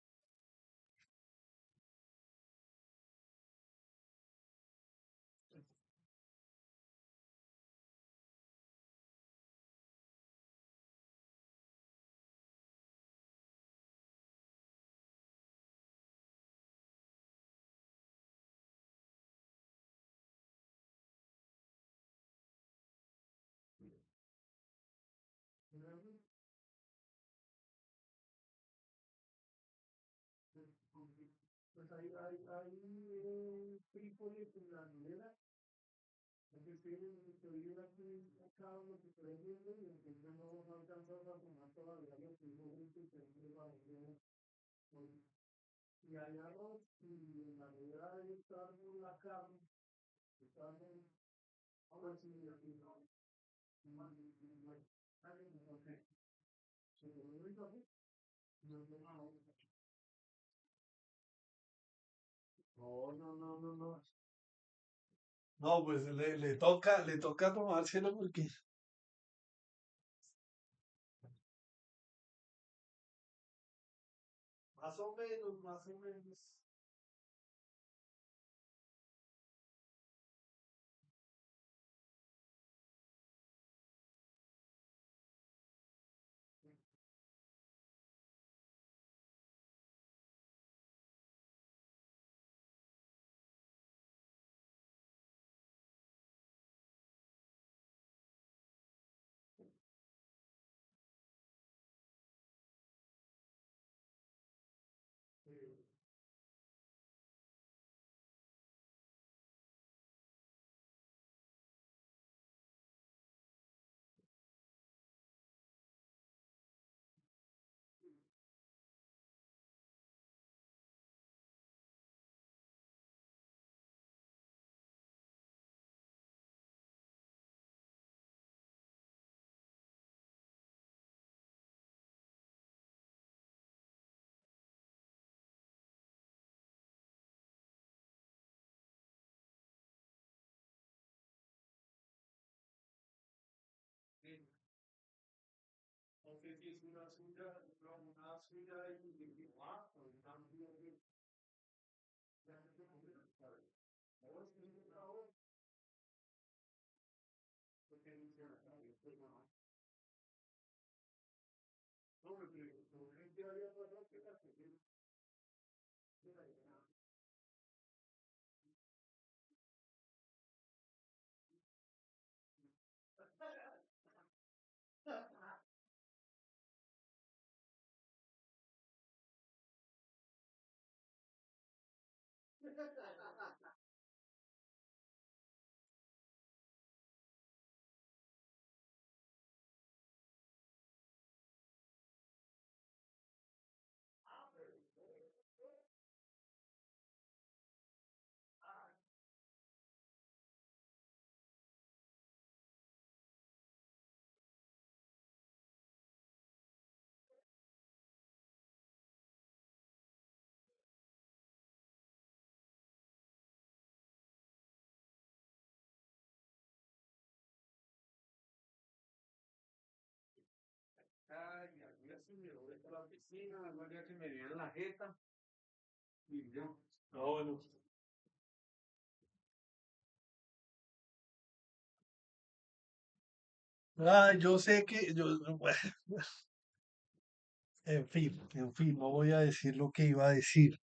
Pues hay frijoles en la nevera, estoy aquí acá lo que estoy viendo y entonces no alcanzo a tomar todavía los frijoles que tengo para comer hoy. Y hay arroz y en la nevera debe estar la carne, está en, a ver si me no. Ok. ¿Se lo doy café? No, no, no. No. No, pues le toca tomárselo porque más o menos. No sé si es una suya, no, una suya y también ya se puede saber. O es que es otra voz, porque dice la cabeza, no, pero gente había pasado que la que Ah, yo sé que en fin, no voy a decir lo que iba a decir.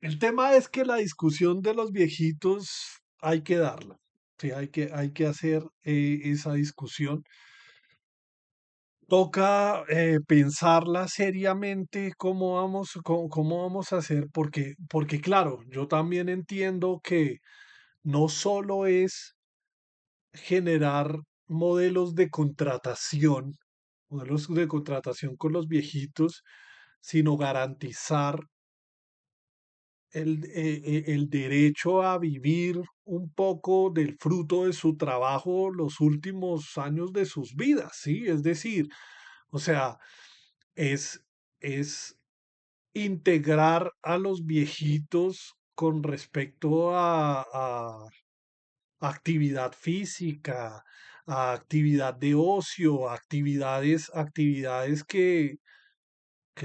El tema es que la discusión de los viejitos hay que darla. Sí, hay que hacer esa discusión. Toca pensarla seriamente cómo vamos a hacer, porque claro, yo también entiendo que no solo es generar modelos de contratación con los viejitos, sino garantizar el derecho a vivir un poco del fruto de su trabajo los últimos años de sus vidas, ¿sí? Es decir, o sea, es, es integrar a los viejitos con respecto a actividad física, a actividad de ocio, actividades que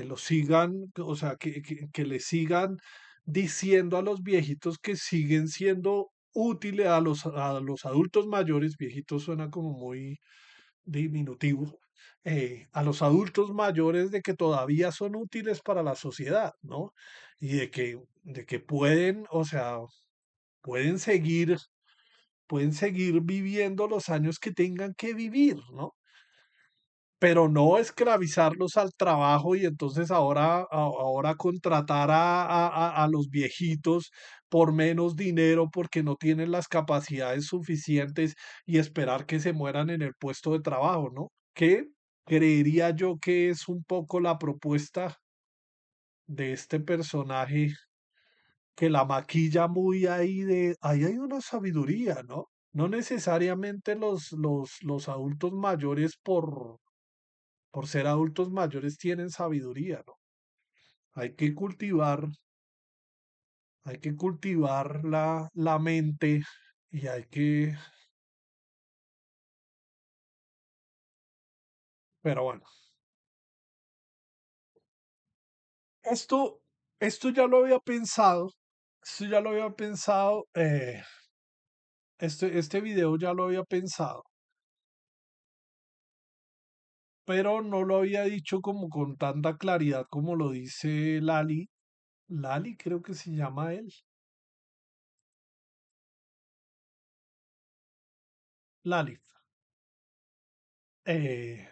lo sigan, o sea, que le sigan diciendo a los viejitos que siguen siendo útiles a los adultos mayores. Viejitos suena como muy diminutivo, a los adultos mayores, de que todavía son útiles para la sociedad, ¿no? Y de que pueden, o sea, pueden seguir, pueden seguir viviendo los años que tengan que vivir, ¿no? Pero no esclavizarlos al trabajo y entonces ahora contratar a los viejitos por menos dinero porque no tienen las capacidades suficientes y esperar que se mueran en el puesto de trabajo, ¿no? Que creería yo que es un poco la propuesta de este personaje, que la maquilla muy ahí ahí hay una sabiduría, ¿no? No necesariamente los adultos mayores por ser adultos mayores tienen sabiduría, ¿no? Hay que cultivar, hay que cultivar la mente y pero bueno, esto, esto ya lo había pensado, esto ya lo había pensado, este video ya lo había pensado, pero no lo había dicho como con tanta claridad como lo dice Lali. Lali creo que se llama él. Lali.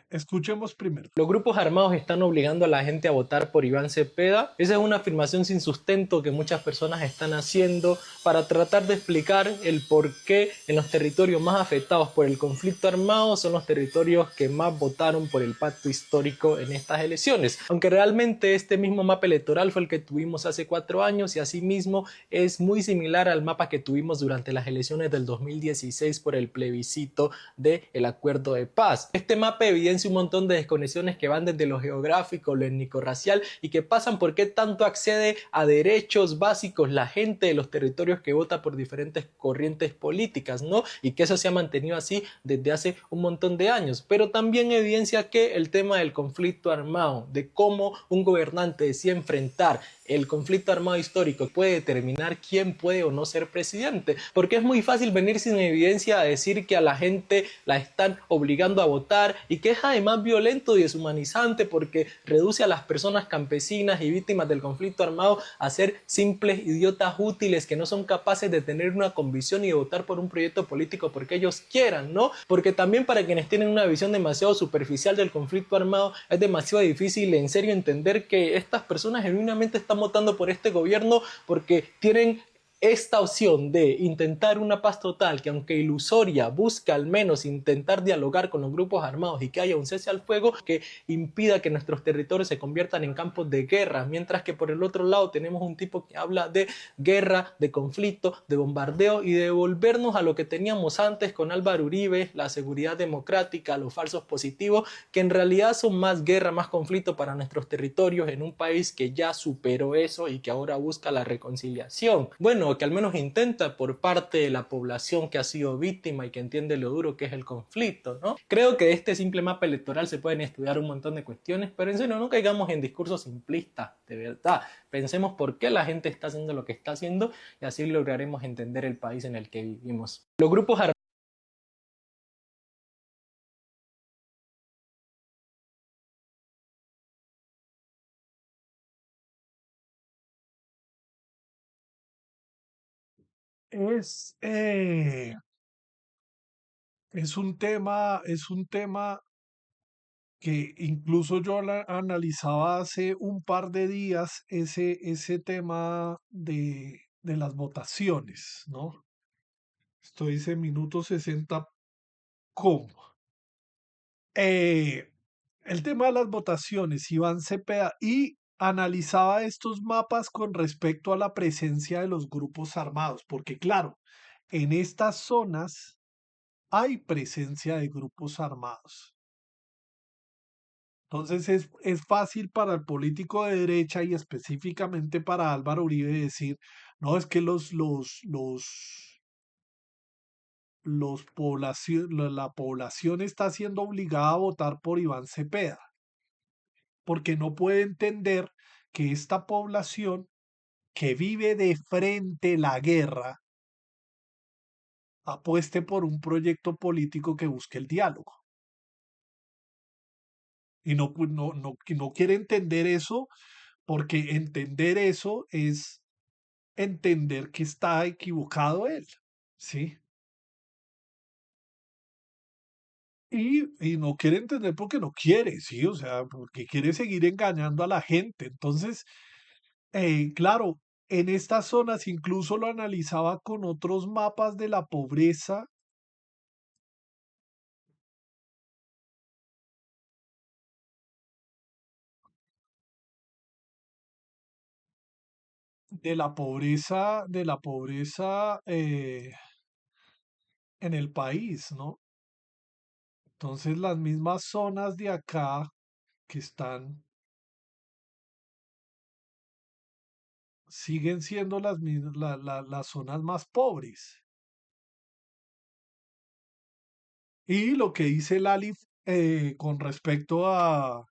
Escuchemos primero. Los grupos armados están obligando a la gente a votar por Iván Cepeda. Esa es una afirmación sin sustento que muchas personas están haciendo para tratar de explicar el por qué en los territorios más afectados por el conflicto armado son los territorios que más votaron por el pacto histórico en estas elecciones. Aunque realmente este mismo mapa electoral fue el que tuvimos hace 4 años y asimismo es muy similar al mapa que tuvimos durante las elecciones del 2016 por el plebiscito del Acuerdo de Paz. Este mapa evidencia un montón de desconexiones que van desde lo geográfico, lo étnico-racial y que pasan por qué tanto accede a derechos básicos la gente de los territorios que vota por diferentes corrientes políticas, ¿no? Y que eso se ha mantenido así desde hace un montón de años. Pero también evidencia que el tema del conflicto armado, de cómo un gobernante decide enfrentar el conflicto armado histórico, puede determinar quién puede o no ser presidente, porque es muy fácil venir sin evidencia a decir que a la gente la están obligando a votar y que es además violento y deshumanizante porque reduce a las personas campesinas y víctimas del conflicto armado a ser simples idiotas útiles que no son capaces de tener una convicción y de votar por un proyecto político porque ellos quieran, ¿no? Porque también para quienes tienen una visión demasiado superficial del conflicto armado es demasiado difícil en serio entender que estas personas genuinamente están votando por este gobierno porque tienen esta opción de intentar una paz total que, aunque ilusoria, busca al menos intentar dialogar con los grupos armados y que haya un cese al fuego que impida que nuestros territorios se conviertan en campos de guerra, mientras que por el otro lado tenemos un tipo que habla de guerra, de conflicto, de bombardeo y de devolvernos a lo que teníamos antes con Álvaro Uribe, la seguridad democrática, los falsos positivos, que en realidad son más guerra, más conflicto para nuestros territorios en un país que ya superó eso y que ahora busca la reconciliación. Bueno, bueno, o que al menos intenta por parte de la población que ha sido víctima y que entiende lo duro que es el conflicto, ¿no? Creo que de este simple mapa electoral se pueden estudiar un montón de cuestiones, pero en serio no caigamos en discursos simplistas, de verdad. Pensemos por qué la gente está haciendo lo que está haciendo y así lograremos entender el país en el que vivimos. Los grupos armados Es, eh, es un tema que incluso yo analizaba hace un par de días ese tema de las votaciones, ¿no? Esto dice minuto 60, ¿cómo? Eh, el tema de las votaciones, Iván Cepeda, y analizaba estos mapas con respecto a la presencia de los grupos armados, porque claro, en estas zonas hay presencia de grupos armados. Entonces es fácil para el político de derecha y específicamente para Álvaro Uribe decir, no, es que la población está siendo obligada a votar por Iván Cepeda, porque no puede entender que esta población que vive de frente la guerra apueste por un proyecto político que busque el diálogo. Y no quiere entender eso, porque entender eso es entender que está equivocado él, ¿sí? Y no quiere entender porque no quiere, ¿sí? O sea, porque quiere seguir engañando a la gente. Entonces, claro, en estas zonas incluso lo analizaba con otros mapas de la pobreza, de la pobreza en el país, ¿no? Entonces, las mismas zonas de acá que están siguen siendo las zonas más pobres. Y lo que dice el Alif con respecto al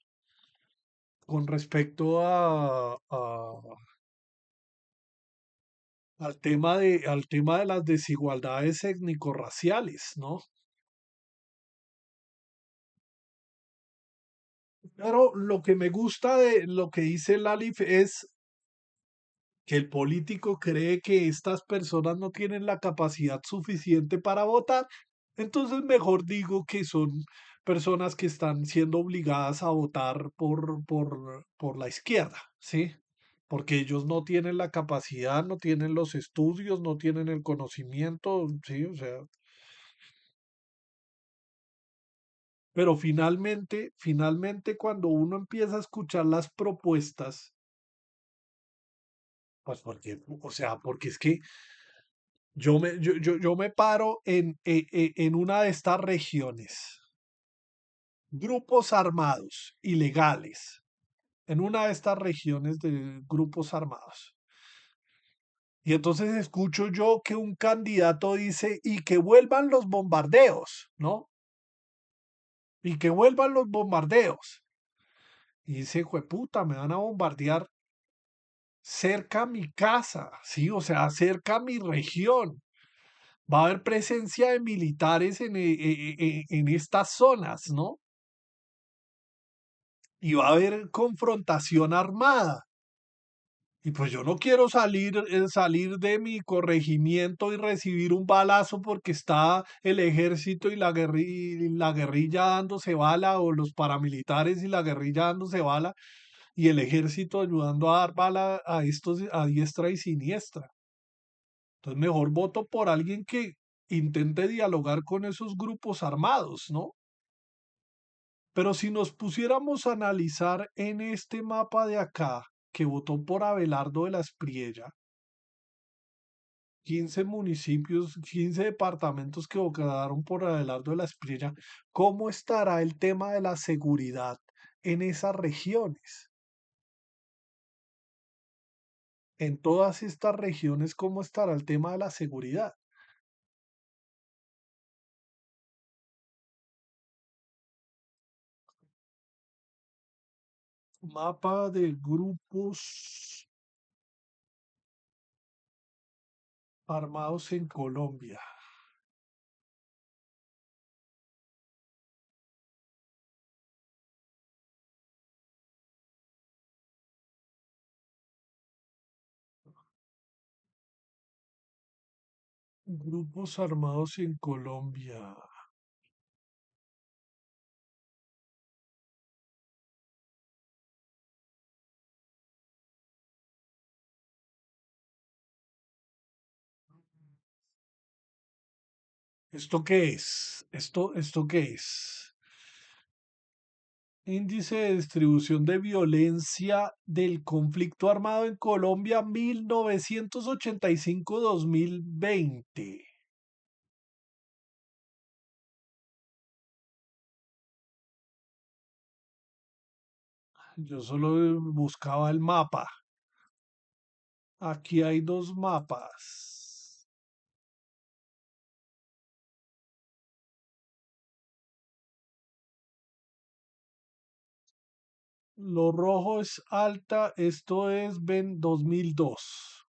tema de las desigualdades étnico-raciales, ¿no? Pero lo que me gusta de lo que dice el Alif es que el político cree que estas personas no tienen la capacidad suficiente para votar, entonces mejor digo que son personas que están siendo obligadas a votar por la izquierda, ¿sí? Porque ellos no tienen la capacidad, no tienen los estudios, no tienen el conocimiento, ¿sí? O sea, pero finalmente cuando uno empieza a escuchar las propuestas, pues porque, o sea, porque es que yo me paro en una de estas regiones, grupos armados, ilegales, en una de estas regiones de grupos armados. Y entonces escucho yo que un candidato dice, y que vuelvan los bombardeos, ¿no? Y que vuelvan los bombardeos. Y dice, jueputa, me van a bombardear cerca a mi casa, ¿sí? O sea, cerca a mi región. Va a haber presencia de militares en estas zonas, ¿no? Y va a haber confrontación armada. Y pues yo no quiero salir de mi corregimiento y recibir un balazo porque está el ejército y la guerrilla dándose bala, o los paramilitares y la guerrilla dándose bala, y el ejército ayudando a dar bala a estos a diestra y siniestra. Entonces mejor voto por alguien que intente dialogar con esos grupos armados, ¿no? Pero si nos pusiéramos a analizar en este mapa de acá, que votó por Abelardo de la Espriella, 15 municipios, 15 departamentos que votaron por Abelardo de la Espriella, ¿cómo estará el tema de la seguridad en esas regiones? en todas estas regiones, ¿cómo estará el tema de la seguridad? Mapa de grupos armados en Colombia. Grupos armados en Colombia. ¿Esto qué es? ¿Esto qué es? Índice de distribución de violencia del conflicto armado en Colombia 1985-2020. Yo solo buscaba el mapa. Aquí hay dos mapas. Lo rojo es alta, esto es 2002.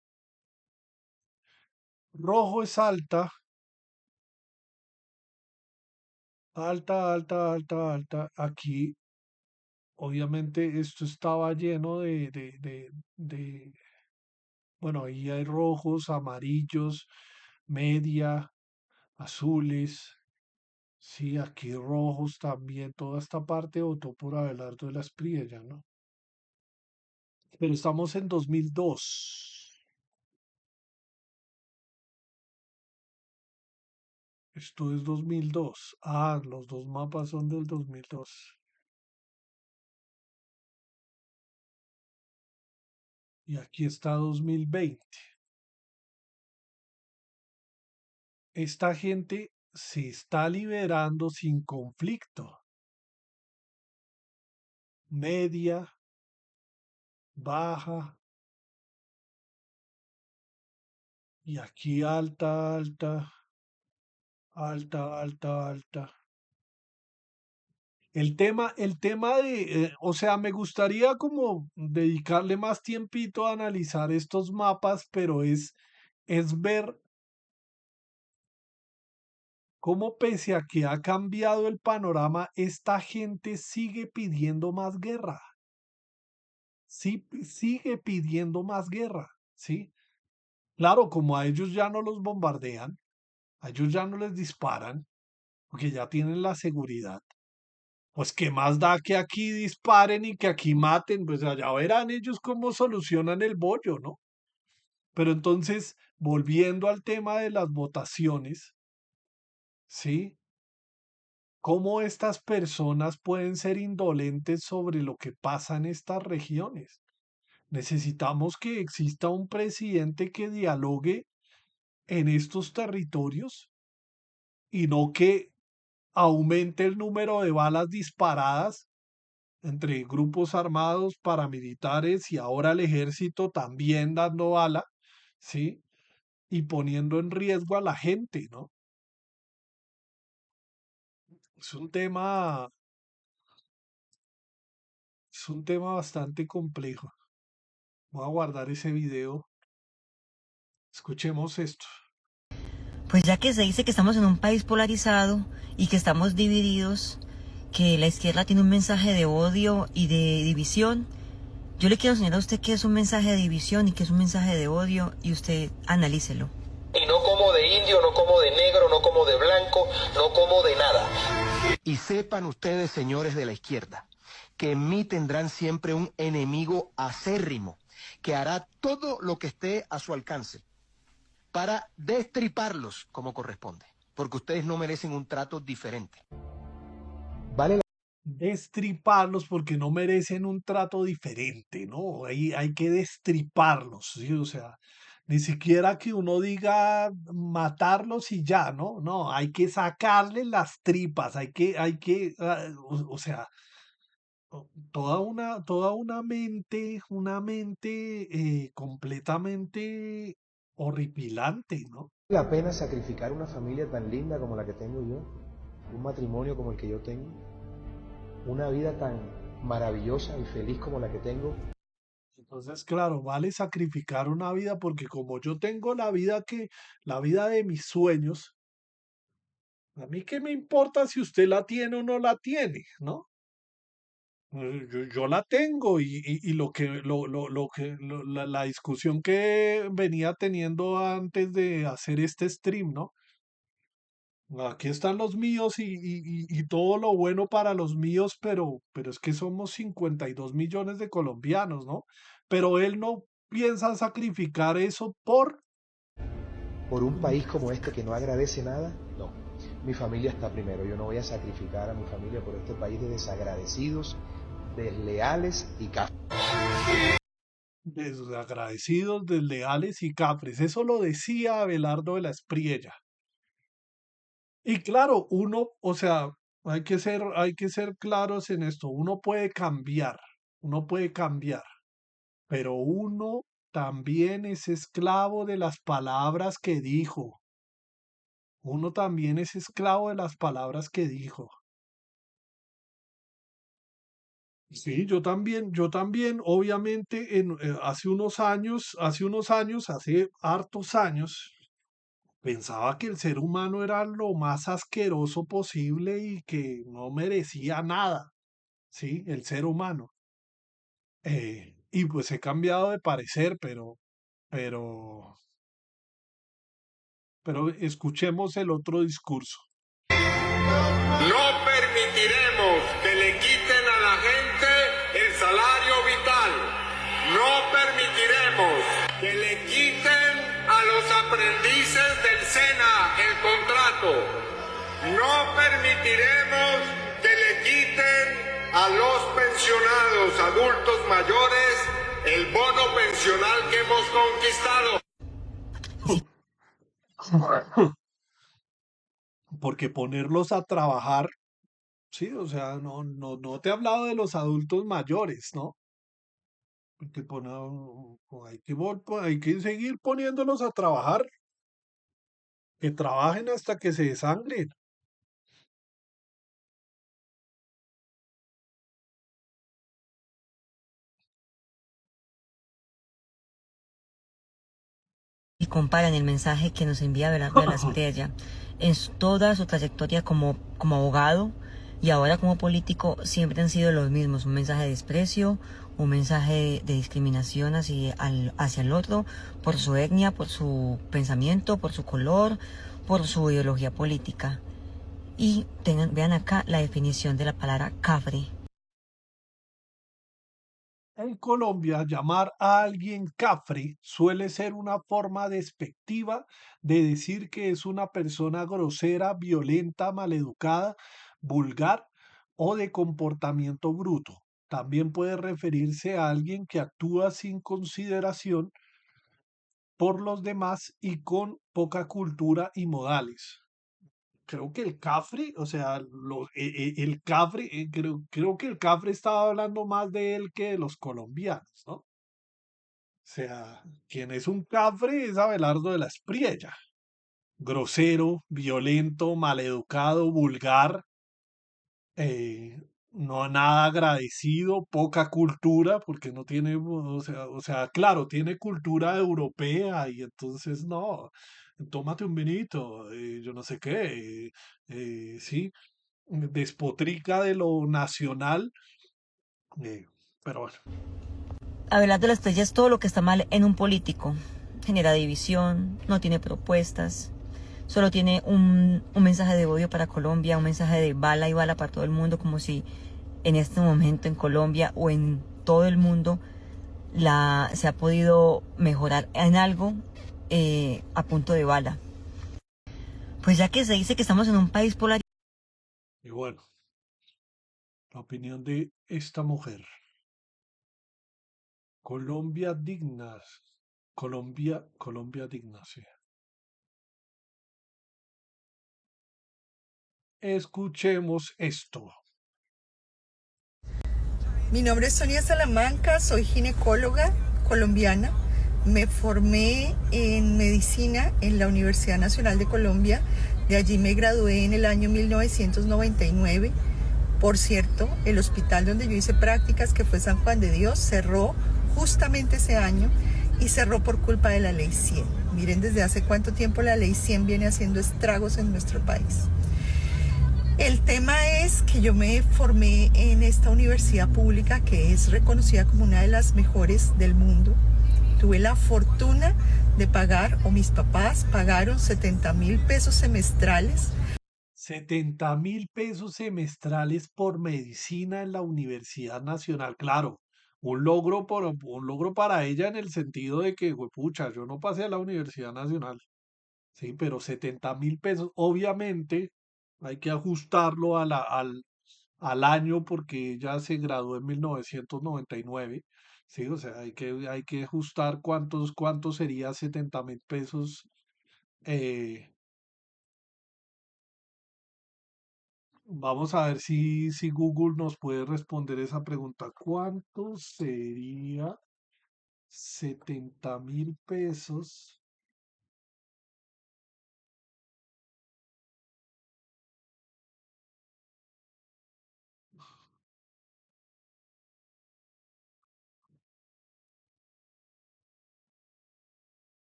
Rojo es alta, alta, alta, alta, alta. Aquí, obviamente, esto estaba lleno bueno, ahí hay rojos, amarillos, media, azules. Sí, aquí rojos también. Toda esta parte votó por Abelardo de la Espriella, ¿no? Pero estamos en 2002. Esto es 2002. Ah, los dos mapas son del 2002. Y aquí está 2020. Esta gente se está liberando sin conflicto. Media, baja y aquí alta, alta, alta, alta, alta. El tema o sea, me gustaría como dedicarle más tiempito a analizar estos mapas, pero es ver cómo pese a que ha cambiado el panorama, esta gente sigue pidiendo más guerra. Sí, sigue pidiendo más guerra, ¿sí? Claro, como a ellos ya no los bombardean, a ellos ya no les disparan, porque ya tienen la seguridad. Pues qué más da que aquí disparen y que aquí maten, pues allá verán ellos cómo solucionan el bollo, ¿no? Pero entonces, volviendo al tema de las votaciones, ¿sí? ¿Cómo estas personas pueden ser indolentes sobre lo que pasa en estas regiones? Necesitamos que exista un presidente que dialogue en estos territorios y no que aumente el número de balas disparadas entre grupos armados, paramilitares y ahora el ejército también dando bala, ¿sí? Y poniendo en riesgo a la gente, ¿no? Es un tema, es un tema bastante complejo. Voy a guardar ese video. Escuchemos esto. Pues ya que se dice que estamos en un país polarizado y que estamos divididos, que la izquierda tiene un mensaje de odio y de división, yo le quiero enseñar a usted qué es un mensaje de división y qué es un mensaje de odio y usted analícelo. Y no como de indio, no como de negro, no como de blanco, no como de nada. Y sepan ustedes, señores de la izquierda, que en mí tendrán siempre un enemigo acérrimo que hará todo lo que esté a su alcance para destriparlos como corresponde, porque ustedes no merecen un trato diferente. ¿Vale? Destriparlos porque no merecen un trato diferente, ¿no? Hay que destriparlos, ¿sí? O sea, ni siquiera que uno diga matarlos y ya, ¿no? No, hay que sacarle las tripas, o sea, una mente completamente horripilante, ¿no? La pena sacrificar una familia tan linda como la que tengo yo, un matrimonio como el que yo tengo, una vida tan maravillosa y feliz como la que tengo. Entonces, claro, vale sacrificar una vida porque como yo tengo la vida de mis sueños, a mí qué me importa si usted la tiene o no la tiene, ¿no? Yo la tengo y la discusión que venía teniendo antes de hacer este stream, ¿no? Aquí están los míos y todo lo bueno para los míos, pero es que somos 52 millones de colombianos, ¿no? Pero él no piensa sacrificar eso Por un país como este que no agradece nada, no. Mi familia está primero. Yo no voy a sacrificar a mi familia por este país de desagradecidos, desleales y cafres. desagradecidos, desleales y cafres. Eso lo decía Abelardo de la Espriella. Y claro, uno, o sea, hay que ser claros en esto. Uno puede cambiar, pero uno también es esclavo de las palabras que dijo. Uno también es esclavo de las palabras que dijo. Sí, yo también, obviamente, hace hartos años, pensaba que el ser humano era lo más asqueroso posible y que no merecía nada, ¿sí? El ser humano. Y pues he cambiado de parecer, pero, pero escuchemos el otro discurso. No permitiremos que le quiten a la gente el salario vital. No permitiremos que le quiten a los aprendices del SENA el contrato. No permitiremos que le quiten a los pensionados adultos mayores el bono pensional que hemos conquistado. Porque ponerlos a trabajar, sí, o sea, no te he hablado de los adultos mayores, ¿no? Porque hay que seguir poniéndolos a trabajar, que trabajen hasta que se desangren. Y comparan el mensaje que nos envía Abelardo de la Espriella en toda su trayectoria como abogado y ahora como político siempre han sido los mismos, un mensaje de desprecio, un mensaje de discriminación hacia el otro por su etnia, por su pensamiento, por su color, por su ideología política. Y vean acá la definición de la palabra cafre. En Colombia, llamar a alguien cafre suele ser una forma despectiva de decir que es una persona grosera, violenta, maleducada, vulgar o de comportamiento bruto. También puede referirse a alguien que actúa sin consideración por los demás y con poca cultura y modales. Creo que el cafre, o sea, el cafre, creo que el cafre estaba hablando más de él que de los colombianos, ¿no? O sea, quien es un cafre es Abelardo de la Espriella. Grosero, violento, maleducado, vulgar, eh, no nada agradecido, poca cultura, porque no tiene, o sea, claro, tiene cultura europea y entonces no, tómate un vinito, yo no sé qué, sí, despotrica de lo nacional, eh, pero bueno. Abelardo de la Espriella es todo lo que está mal en un político. Genera división, no tiene propuestas, solo tiene un mensaje de odio para Colombia, un mensaje de bala y bala para todo el mundo, como si en este momento en Colombia o en todo el mundo se ha podido mejorar en algo a punto de bala. Pues ya que se dice que estamos en un país polarizado. Y bueno, la opinión de esta mujer. Colombia digna. Colombia digna, sí. Escuchemos esto. Mi nombre es Sonia Salamanca, soy ginecóloga colombiana. Me formé en medicina en la Universidad Nacional de Colombia. De allí me gradué en el año 1999. Por cierto, el hospital donde yo hice prácticas, que fue San Juan de Dios, cerró justamente ese año y cerró por culpa de la Ley 100. Miren desde hace cuánto tiempo la Ley 100 viene haciendo estragos en nuestro país. El tema es que yo me formé en esta universidad pública que es reconocida como una de las mejores del mundo. Tuve la fortuna de pagar, o mis papás pagaron 70.000 pesos semestrales. 70.000 pesos semestrales por medicina en la Universidad Nacional. Claro, un logro para ella en el sentido de que, pucha, yo no pasé a la Universidad Nacional. Sí, pero 70.000 pesos, obviamente hay que ajustarlo al año porque ella se graduó en 1999. Sí, o sea, hay que ajustar cuántos sería 70.000 pesos. eh, Vamos a ver si Google nos puede responder esa pregunta. ¿Cuánto sería 70.000 pesos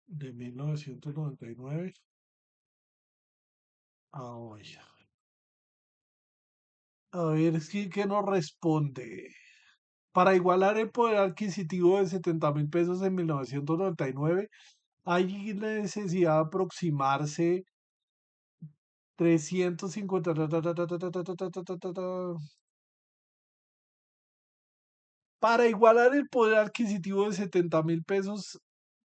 de 1999 a hoy? A ver, ¿qué nos responde? Para igualar el poder adquisitivo de 70.000 pesos en 1999, hay necesidad de aproximarse 350. Para igualar el poder adquisitivo de 70.000 pesos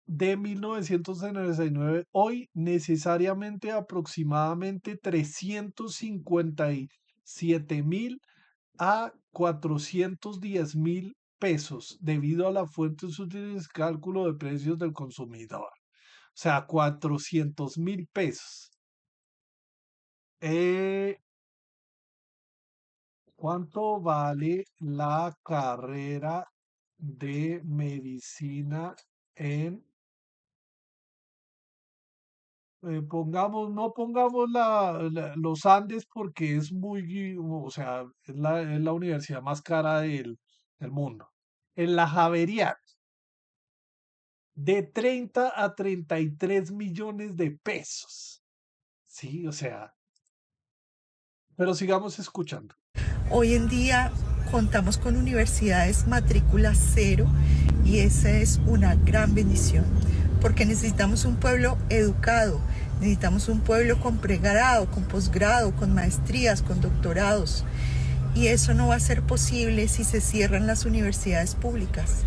de 1999, hoy necesariamente aproximadamente 357.000 a 410.000 pesos debido a la fuente útiles de cálculo de precios del consumidor. O sea, 400.000 pesos. Eh, ¿Cuánto vale la carrera de medicina en, no pongamos los Andes porque es muy, o sea, es la universidad más cara del mundo. En la Javeriana, de 30 a 33 millones de pesos. Sí, o sea, pero sigamos escuchando. Hoy en día contamos con universidades matrícula cero y esa es una gran bendición, porque necesitamos un pueblo educado, necesitamos un pueblo con pregrado, con posgrado, con maestrías, con doctorados, y eso no va a ser posible si se cierran las universidades públicas.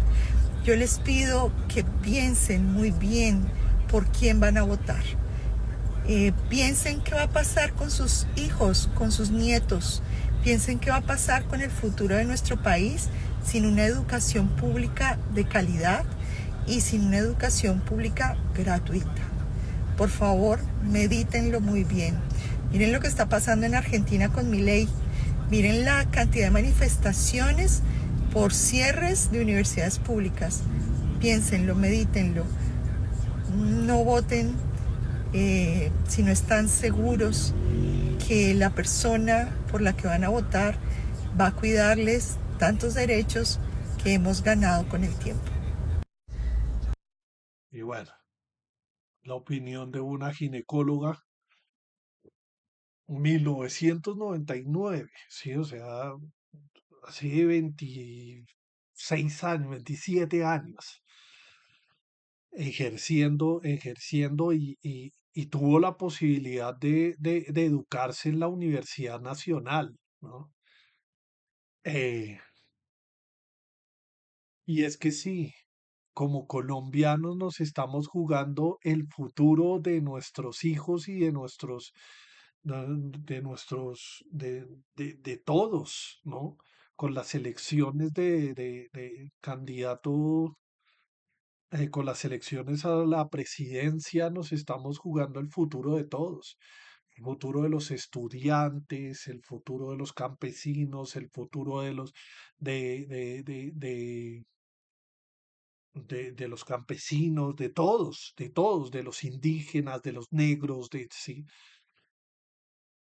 Yo les pido que piensen muy bien por quién van a votar. Piensen qué va a pasar con sus hijos, con sus nietos. Piensen qué va a pasar con el futuro de nuestro país sin una educación pública de calidad y sin una educación pública gratuita. Por favor, medítenlo muy bien. Miren lo que está pasando en Argentina con Milei. Miren la cantidad de manifestaciones por cierres de universidades públicas. Piénsenlo, medítenlo. No voten si no están seguros que la persona por la que van a votar va a cuidarles tantos derechos que hemos ganado con el tiempo. Y bueno, la opinión de una ginecóloga, 1999, sí, o sea, hace 26 años, 27 años, ejerciendo y tuvo la posibilidad de educarse en la Universidad Nacional, ¿no? Eh, y es que sí, como colombianos nos estamos jugando el futuro de nuestros hijos y de todos, ¿no? Con las elecciones de candidato, con las elecciones a la presidencia nos estamos jugando el futuro de todos. el futuro de los estudiantes, el futuro de los campesinos, el futuro de los de, de, de, de, de los campesinos, de todos, de los indígenas, de los negros, de sí.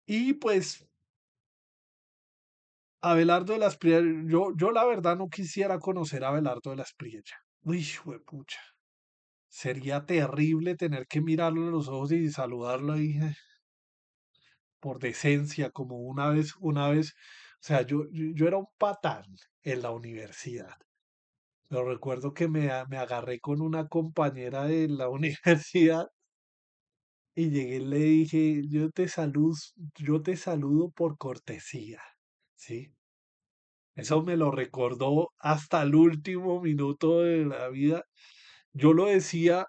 Y pues Abelardo de las Espriella, yo la verdad no quisiera conocer a Abelardo de las Espriella. Uy, pucha. Sería terrible tener que mirarlo a los ojos y saludarlo ahí por decencia, como una vez, o sea, yo era un patán en la universidad. Pero recuerdo que me agarré con una compañera de la universidad y llegué y le dije, yo te saludo por cortesía, ¿sí? Eso me lo recordó hasta el último minuto de la vida. Yo lo decía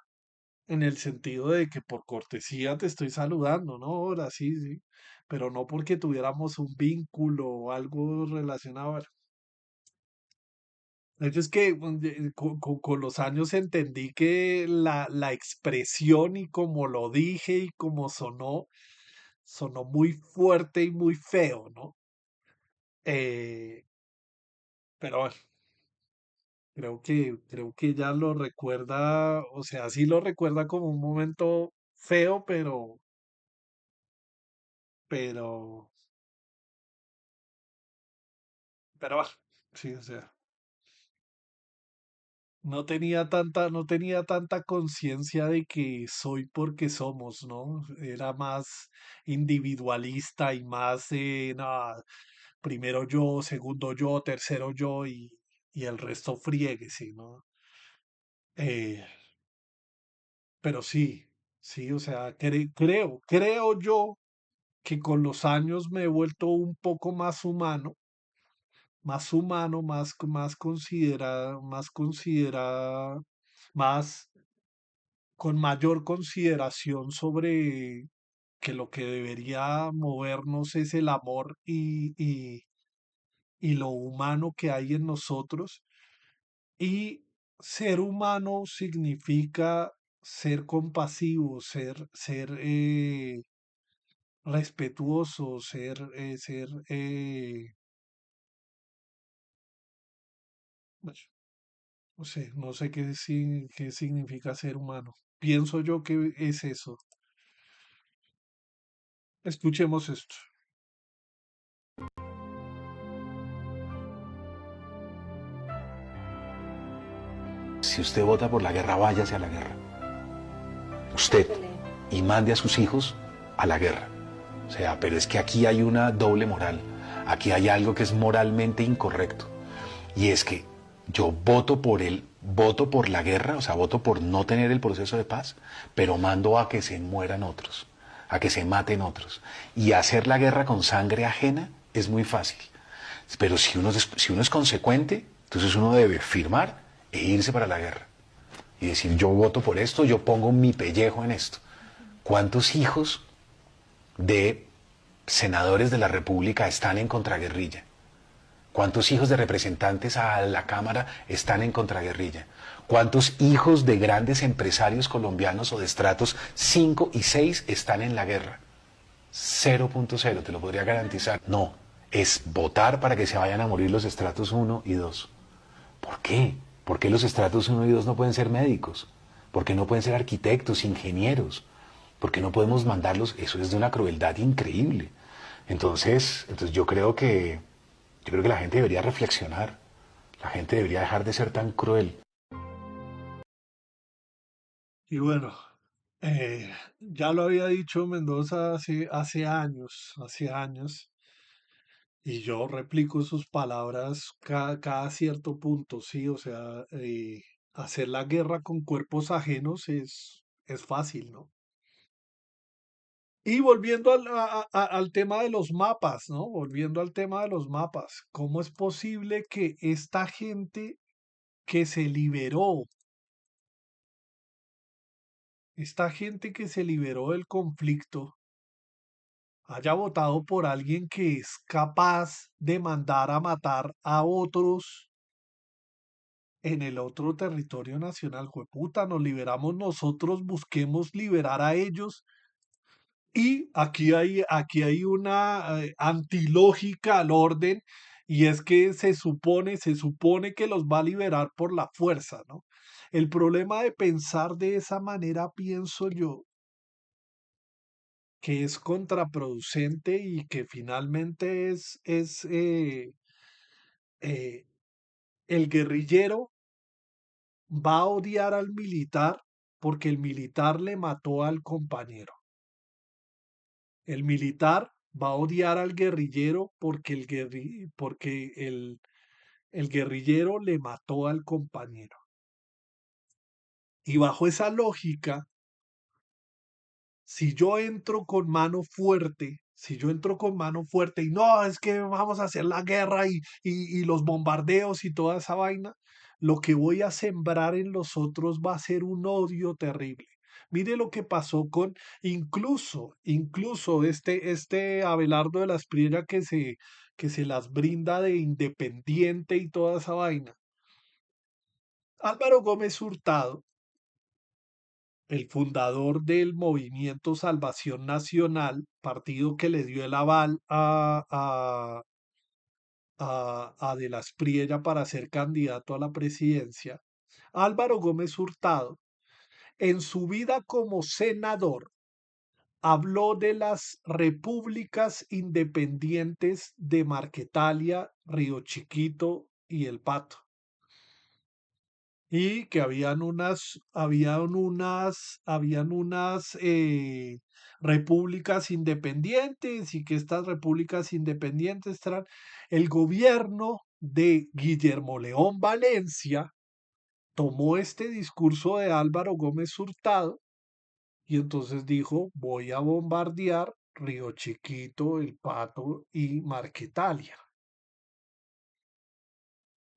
en el sentido de que por cortesía te estoy saludando, ¿no? Ahora sí, sí, pero no porque tuviéramos un vínculo o algo relacionado. Bueno, de hecho es que con los años entendí que la expresión y como lo dije y como sonó, sonó muy fuerte y muy feo, ¿no? Eh, pero bueno, creo que ya lo recuerda, o sea, sí lo recuerda como un momento feo, pero, pero bueno, sí, o sea, no tenía tanta conciencia de que soy porque somos, ¿no? Era más individualista y más, nada, primero yo, segundo yo, tercero yo y el resto friegue, ¿no? Eh, pero sí, sí, o sea, creo yo que con los años me he vuelto un poco más humano, más considerada, más con mayor consideración sobre que lo que debería movernos es el amor y lo humano que hay en nosotros. Y ser humano significa ser compasivo, ser respetuoso, bueno, no sé qué, qué significa ser humano. Pienso yo que es eso. Escuchemos esto. Si usted vota por la guerra, váyase a la guerra. Usted. Y mande a sus hijos a la guerra. O sea, pero es que aquí hay una doble moral. Aquí hay algo que es moralmente incorrecto. Y es que yo voto por la guerra, o sea, voto por no tener el proceso de paz, pero mando a que se mueran otros, a que se maten otros. Y hacer la guerra con sangre ajena es muy fácil. Pero si uno es consecuente, entonces uno debe firmar e irse para la guerra. Y decir, yo voto por esto, yo pongo mi pellejo en esto. ¿Cuántos hijos de senadores de la República están en contraguerrilla? ¿Cuántos hijos de representantes a la Cámara están en contraguerrilla? ¿Cuántos hijos de grandes empresarios colombianos o de estratos 5 y 6 están en la guerra? 0.0, te lo podría garantizar. No, es votar para que se vayan a morir los estratos 1 y 2. ¿Por qué? ¿Por qué los estratos 1 y 2 no pueden ser médicos? ¿Por qué no pueden ser arquitectos, ingenieros? ¿Por qué no podemos mandarlos? Eso es de una crueldad increíble. Entonces yo creo que la gente debería reflexionar. La gente debería dejar de ser tan cruel. Y bueno, ya lo había dicho Mendoza hace años, y yo replico sus palabras cada cierto punto, sí, o sea, hacer la guerra con cuerpos ajenos es fácil, ¿no? Y volviendo al tema de los mapas, ¿no? Volviendo al tema de los mapas, ¿cómo es posible que esta gente que se liberó, esta gente que se liberó del conflicto, haya votado por alguien que es capaz de mandar a matar a otros en el otro territorio nacional? Jueputa, nos liberamos nosotros, busquemos liberar a ellos Y aquí hay una antilógica al orden, y es que se supone que los va a liberar por la fuerza, ¿no? El problema de pensar de esa manera, pienso yo, que es contraproducente y que finalmente eh, el guerrillero va a odiar al militar porque el militar le mató al compañero. El militar va a odiar al guerrillero porque el guerrillero le mató al compañero. Y bajo esa lógica, si yo entro con mano fuerte y no, es que vamos a hacer la guerra y los bombardeos y toda esa vaina, lo que voy a sembrar en los otros va a ser un odio terrible. Mire lo que pasó con incluso este Abelardo de la Espriella que se las brinda de independiente y toda esa vaina. Álvaro Gómez Hurtado, el fundador del Movimiento Salvación Nacional, partido que le dio el aval a De la Espriella para ser candidato a la presidencia, Álvaro Gómez Hurtado, en su vida como senador, habló de las repúblicas independientes de Marquetalia, Río Chiquito y El Pato. Y que habían unas repúblicas independientes y que estas repúblicas independientes eran el gobierno de Guillermo León Valencia. Tomó este discurso de Álvaro Gómez Hurtado y entonces dijo: voy a bombardear Río Chiquito, El Pato y Marquetalia.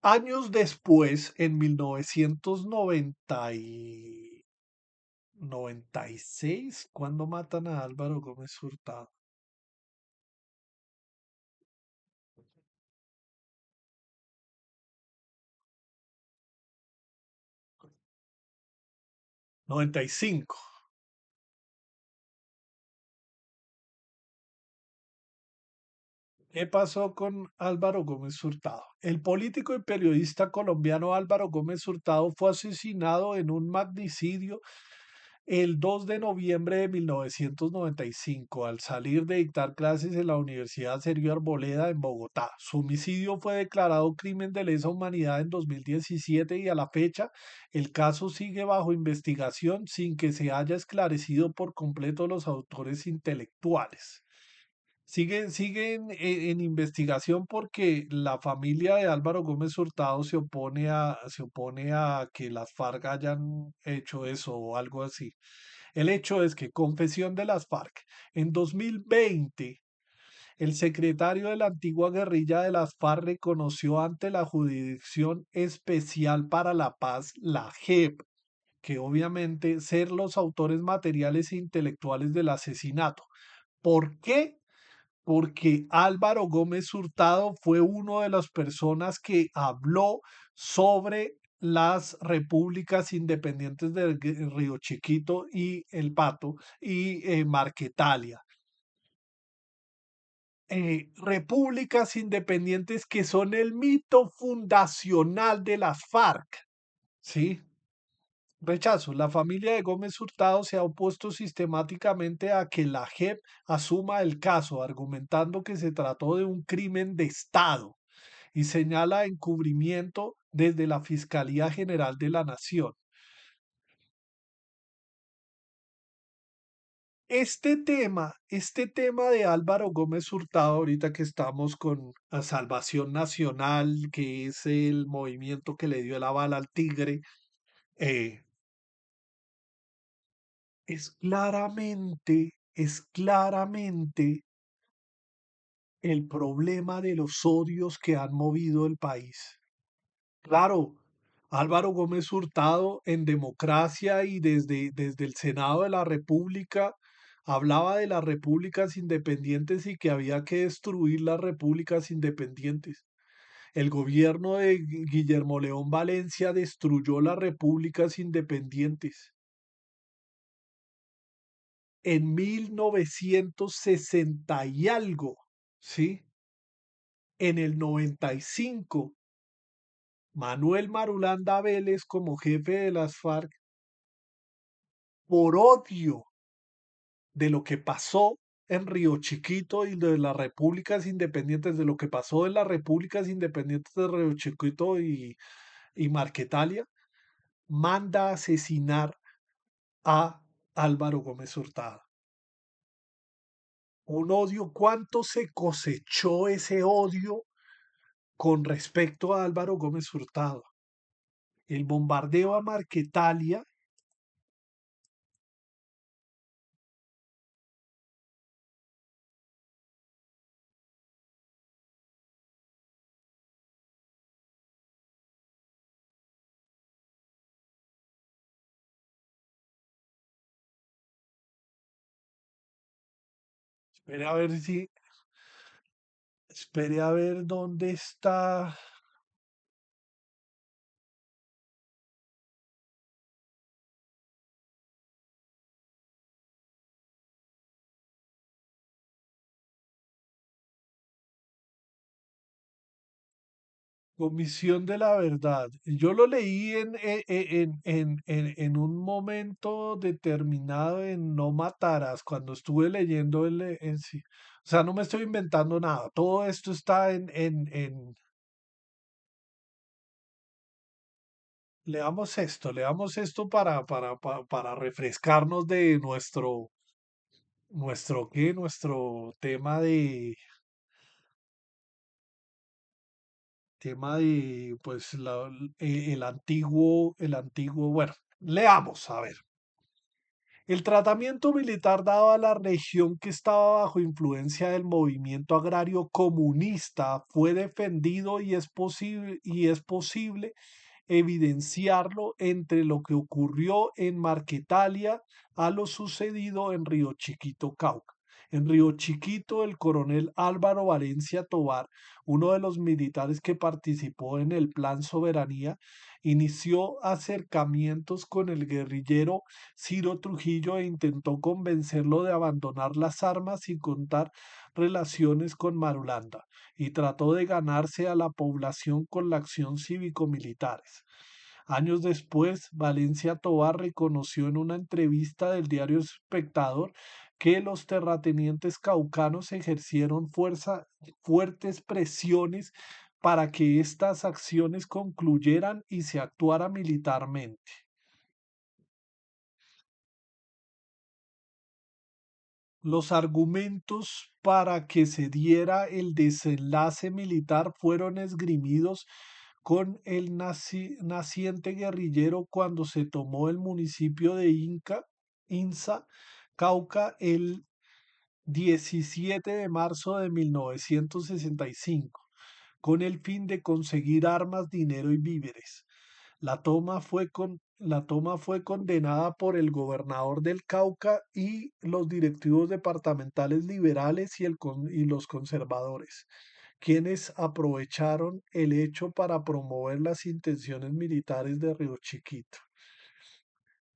Años después, en 1996, ¿cuándo matan a Álvaro Gómez Hurtado? 95. ¿Qué pasó con Álvaro Gómez Hurtado? El político y periodista colombiano Álvaro Gómez Hurtado fue asesinado en un magnicidio el 2 de noviembre de 1995 al salir de dictar clases en la Universidad Sergio Arboleda en Bogotá. Su homicidio fue declarado crimen de lesa humanidad en 2017 y a la fecha el caso sigue bajo investigación sin que se haya esclarecido por completo los autores intelectuales. Siguen en investigación porque la familia de Álvaro Gómez Hurtado se opone a que las FARC hayan hecho eso o algo así. El hecho es que, confesión de las FARC, en 2020, el secretario de la antigua guerrilla de las FARC reconoció ante la Jurisdicción Especial para la Paz, la JEP, que obviamente ser los autores materiales e intelectuales del asesinato. ¿Por qué? Porque Álvaro Gómez Hurtado fue una de las personas que habló sobre las repúblicas independientes de Río Chiquito y El Pato y Marquetalia. Repúblicas independientes que son el mito fundacional de las FARC, ¿sí? Rechazo. La familia de Gómez Hurtado se ha opuesto sistemáticamente a que la JEP asuma el caso, argumentando que se trató de un crimen de Estado y señala encubrimiento desde la Fiscalía General de la Nación. Este tema de Álvaro Gómez Hurtado, ahorita que estamos con la Salvación Nacional, que es el movimiento que le dio la bala al tigre, eh, es claramente el problema de los odios que han movido el país. Claro, Álvaro Gómez Hurtado en democracia y desde el Senado de la República hablaba de las repúblicas independientes y que había que destruir las repúblicas independientes. El gobierno de Guillermo León Valencia destruyó las repúblicas independientes. en 1960 y algo, ¿sí? En el 95, Manuel Marulanda Vélez como jefe de las FARC, por odio de lo que pasó en Río Chiquito y de las repúblicas independientes, de lo que pasó en las repúblicas independientes de Río Chiquito y Marquetalia, manda a asesinar a Álvaro Gómez Hurtado. Un odio, ¿cuánto se cosechó ese odio con respecto a Álvaro Gómez Hurtado? El bombardeo a Marquetalia espere a ver si, espere a ver dónde está. Comisión de la Verdad. Yo lo leí en un momento determinado en No Matarás, cuando estuve leyendo en sí. O sea, no me estoy inventando nada. Todo esto está leamos esto para refrescarnos de nuestro tema de, pues, el antiguo, bueno, leamos, a ver. El tratamiento militar dado a la región que estaba bajo influencia del movimiento agrario comunista fue defendido y es posible evidenciarlo entre lo que ocurrió en Marquetalia a lo sucedido en Río Chiquito, Cauca. En Río Chiquito, el coronel Álvaro Valencia Tovar, uno de los militares que participó en el Plan Soberanía, inició acercamientos con el guerrillero Ciro Trujillo e intentó convencerlo de abandonar las armas y contar relaciones con Marulanda, y trató de ganarse a la población con la acción cívico-militares. Años después, Valencia Tovar reconoció en una entrevista del diario Espectador que los terratenientes caucanos ejercieron fuertes presiones para que estas acciones concluyeran y se actuara militarmente. Los argumentos para que se diera el desenlace militar fueron esgrimidos con el naciente guerrillero cuando se tomó el municipio de Insa, Cauca, el 17 de marzo de 1965, con el fin de conseguir armas, dinero y víveres. La toma fue condenada por el gobernador del Cauca y los directivos departamentales liberales y los conservadores, quienes aprovecharon el hecho para promover las intenciones militares de Río Chiquito.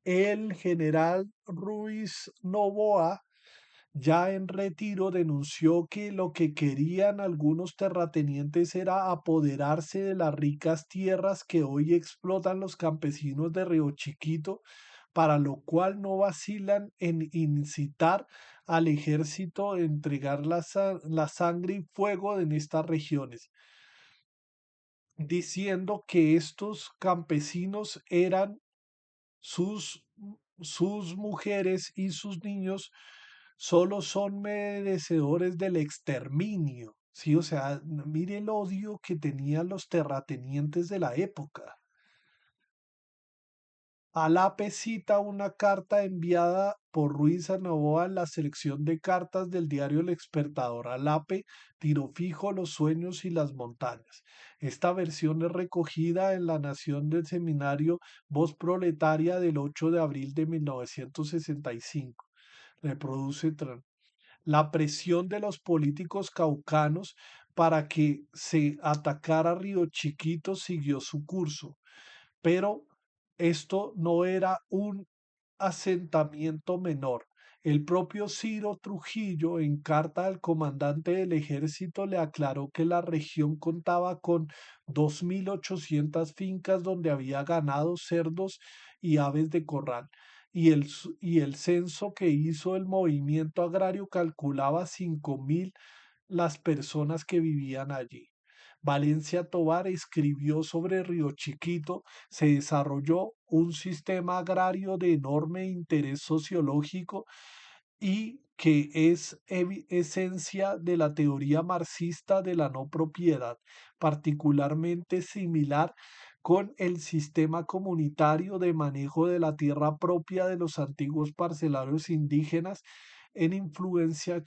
El general Ruiz Novoa, ya en retiro, denunció que lo que querían algunos terratenientes era apoderarse de las ricas tierras que hoy explotan los campesinos de Río Chiquito, para lo cual no vacilan en incitar al ejército a entregar la sangre y fuego en estas regiones, diciendo que estos campesinos eran sus, sus mujeres y sus niños solo son merecedores del exterminio. Sí, o sea, mire el odio que tenían los terratenientes de la época. Alape cita una carta enviada por Ruiz a Novoa en la selección de cartas del diario El Expertador. Alape tiró fijo los sueños y las montañas. Esta versión es recogida en La Nación del Seminario Voz Proletaria del 8 de abril de 1965. Reproduce la presión de los políticos caucanos para que se atacara Río Chiquito siguió su curso, pero esto no era un asentamiento menor. El propio Ciro Trujillo, en carta al comandante del ejército, le aclaró que la región contaba con 2.800 fincas donde había ganado, cerdos y aves de corral. Y el censo que hizo el movimiento agrario calculaba 5.000 las personas que vivían allí. Valencia Tovar escribió sobre Río Chiquito, se desarrolló un sistema agrario de enorme interés sociológico y que es esencia de la teoría marxista de la no propiedad, particularmente similar con el sistema comunitario de manejo de la tierra propia de los antiguos parcelarios indígenas en influencia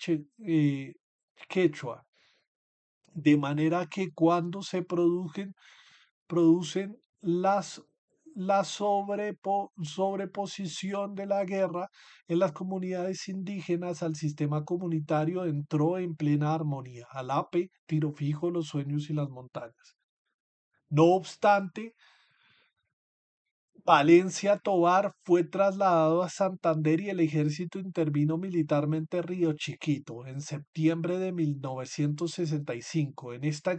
quechua. De manera que cuando se producen la sobreposición de la guerra en las comunidades indígenas al sistema comunitario entró en plena armonía. Alape, Tiro Fijo, Los Sueños y las Montañas. No obstante, Valencia Tovar fue trasladado a Santander y el ejército intervino militarmente en Río Chiquito en septiembre de 1965. En esta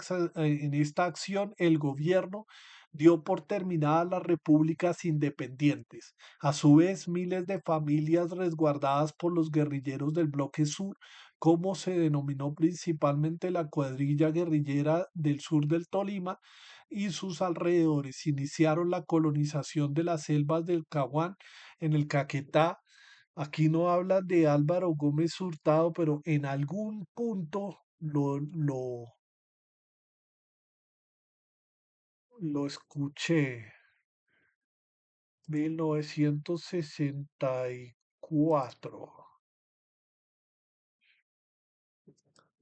acción, el gobierno dio por terminadas las repúblicas independientes. A su vez, miles de familias resguardadas por los guerrilleros del Bloque Sur, como se denominó principalmente la cuadrilla guerrillera del sur del Tolima, y sus alrededores iniciaron la colonización de las selvas del Caguán en el Caquetá. Aquí no hablan de Álvaro Gómez Hurtado, pero en algún punto lo escuché. 1964.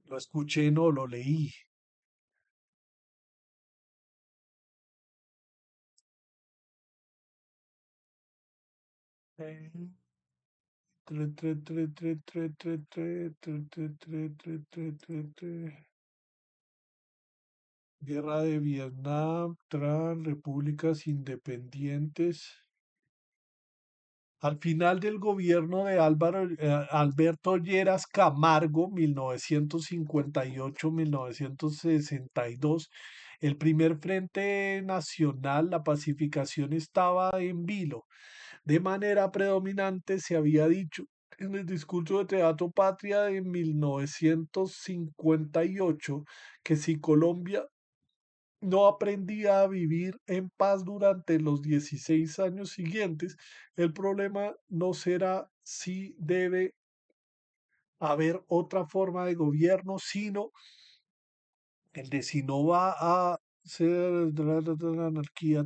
Lo escuché, no, lo leí. Eh, tre, tre, tre, tre, tre, tre, tre, tre, tre, tre, tre, tre, tre, tre. Guerra de Vietnam, repúblicas independientes. Al final del gobierno de Alberto Lleras Camargo, 1958-1962, el primer Frente Nacional, la pacificación estaba en vilo. De manera predominante se había dicho en el discurso de Teatro Patria de 1958 que si Colombia no aprendía a vivir en paz durante los 16 años siguientes, el problema no será si debe haber otra forma de gobierno, sino el de si no va a ser la anarquía.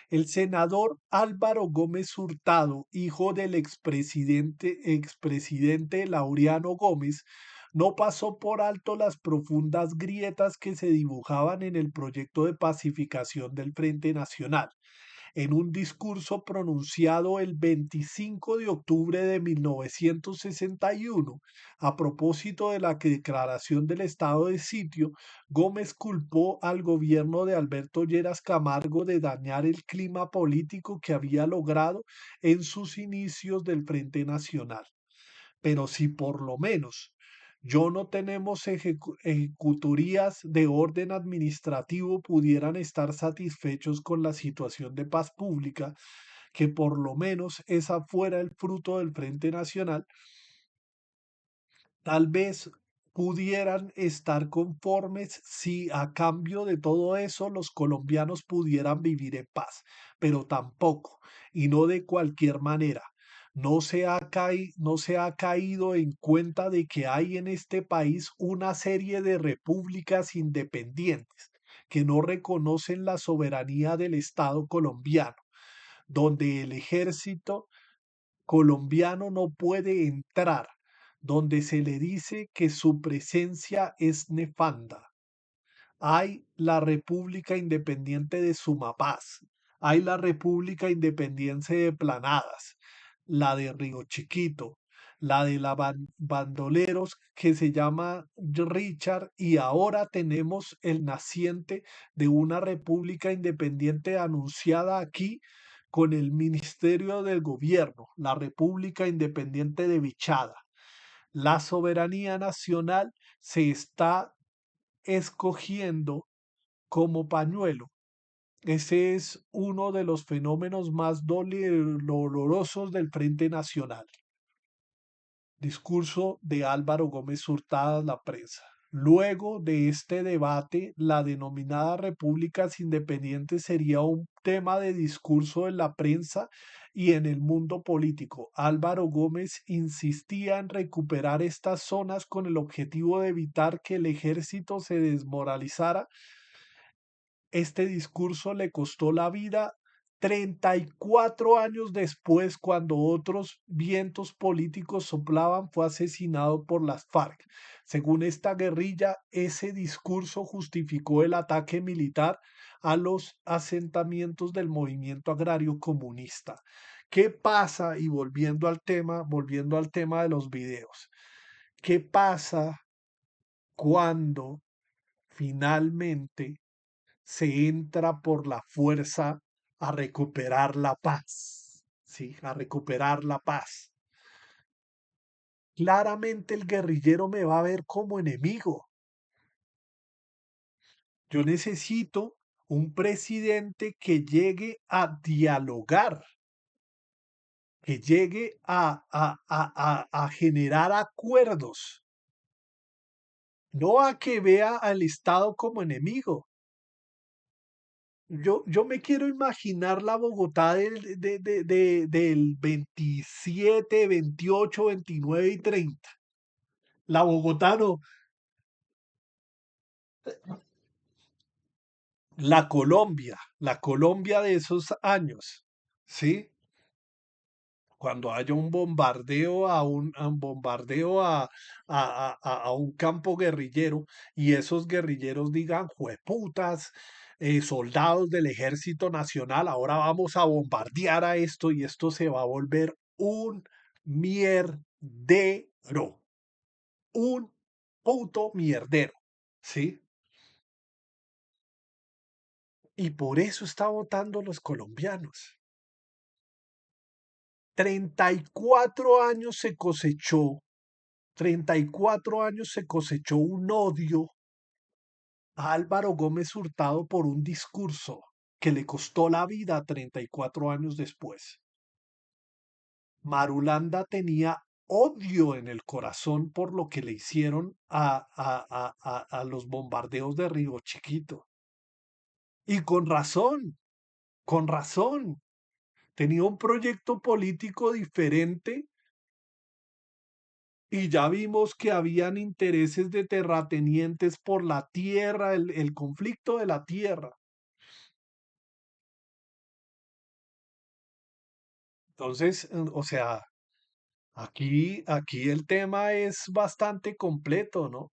El senador Álvaro Gómez Hurtado, hijo del expresidente Laureano Gómez, no pasó por alto las profundas grietas que se dibujaban en el proyecto de pacificación del Frente Nacional. En un discurso pronunciado el 25 de octubre de 1961, a propósito de la declaración del estado de sitio, Gómez culpó al gobierno de Alberto Lleras Camargo de dañar el clima político que había logrado en sus inicios del Frente Nacional. Pero si por lo menos yo no tenemos ejecutorías de orden administrativo pudieran estar satisfechos con la situación de paz pública, que por lo menos esa fuera el fruto del Frente Nacional, tal vez pudieran estar conformes si a cambio de todo eso los colombianos pudieran vivir en paz, pero tampoco, y no de cualquier manera. No se ha caído en cuenta de que hay en este país una serie de repúblicas independientes que no reconocen la soberanía del Estado colombiano, donde el ejército colombiano no puede entrar, donde se le dice que su presencia es nefanda. Hay la República Independiente de Sumapaz, hay la República Independiente de Planadas, la de Río Chiquito, la de la Bandoleros que se llama Richard y ahora tenemos el naciente de una República Independiente anunciada aquí con el Ministerio del Gobierno, la República Independiente de Vichada. La soberanía nacional se está escogiendo como pañuelo. Ese es uno de los fenómenos más dolorosos del Frente Nacional. Discurso de Álvaro Gómez Hurtado a la prensa. Luego de este debate, la denominada repúblicas independientes sería un tema de discurso en la prensa y en el mundo político. Álvaro Gómez insistía en recuperar estas zonas con el objetivo de evitar que el ejército se desmoralizara. Este discurso le costó la vida 34 años después, cuando otros vientos políticos soplaban, fue asesinado por las FARC. Según esta guerrilla, ese discurso justificó el ataque militar a los asentamientos del movimiento agrario comunista. ¿Qué pasa? Y volviendo al tema de los videos, ¿qué pasa cuando finalmente se entra por la fuerza a recuperar la paz? ¿Sí? A recuperar la paz. Claramente el guerrillero me va a ver como enemigo. Yo necesito un presidente que llegue a dialogar, que llegue a generar acuerdos, no a que vea al Estado como enemigo. Yo me quiero imaginar la Bogotá del 27, 28, 29 y 30. La Bogotá no, la Colombia de esos años, ¿sí? Cuando haya un bombardeo a un bombardeo a un campo guerrillero y esos guerrilleros digan, jueputas, soldados del Ejército Nacional, ahora vamos a bombardear a esto y esto se va a volver un mierdero, un puto mierdero, ¿sí? Y por eso está votando los colombianos. 34 años se cosechó, 34 años se cosechó un odio a Álvaro Gómez Hurtado por un discurso que le costó la vida 34 años después. Marulanda tenía odio en el corazón por lo que le hicieron a los bombardeos de Río Chiquito. Y con razón, con razón. Tenía un proyecto político diferente y ya vimos que habían intereses de terratenientes por la tierra, el conflicto de la tierra. Entonces, o sea, aquí el tema es bastante completo, ¿no?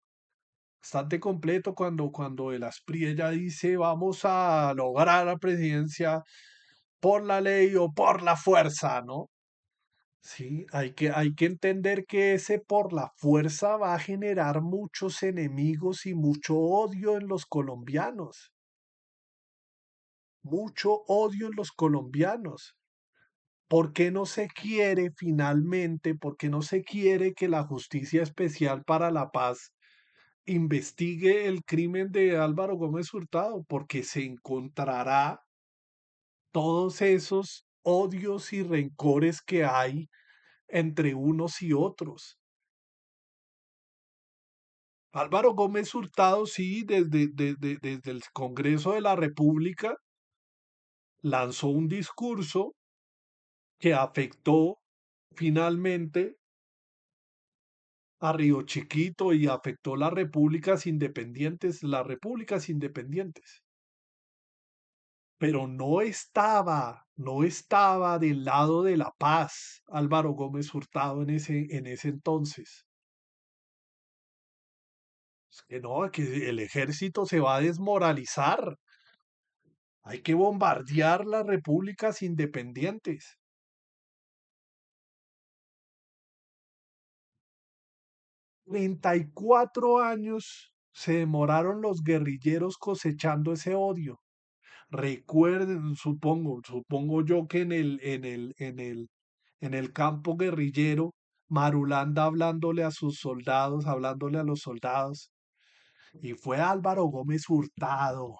Bastante completo cuando el Asprilla dice vamos a lograr la presidencia por la ley o por la fuerza, ¿no? Sí, hay que entender que ese por la fuerza va a generar muchos enemigos y mucho odio en los colombianos. Mucho odio en los colombianos. ¿Por qué no se quiere finalmente, por qué no se quiere que la Justicia Especial para la Paz investigue el crimen de Álvaro Gómez Hurtado? Porque se encontrará todos esos odios y rencores que hay entre unos y otros. Álvaro Gómez Hurtado, sí, desde el Congreso de la República, lanzó un discurso que afectó finalmente a Río Chiquito y afectó las repúblicas independientes. Pero no estaba del lado de la paz Álvaro Gómez Hurtado en ese entonces. Es que no, que el ejército se va a desmoralizar. Hay que bombardear las repúblicas independientes. 34 años se demoraron los guerrilleros cosechando ese odio. Recuerden, supongo yo que en el campo guerrillero, Marulanda hablándole a sus soldados, hablándole a los soldados, y fue Álvaro Gómez Hurtado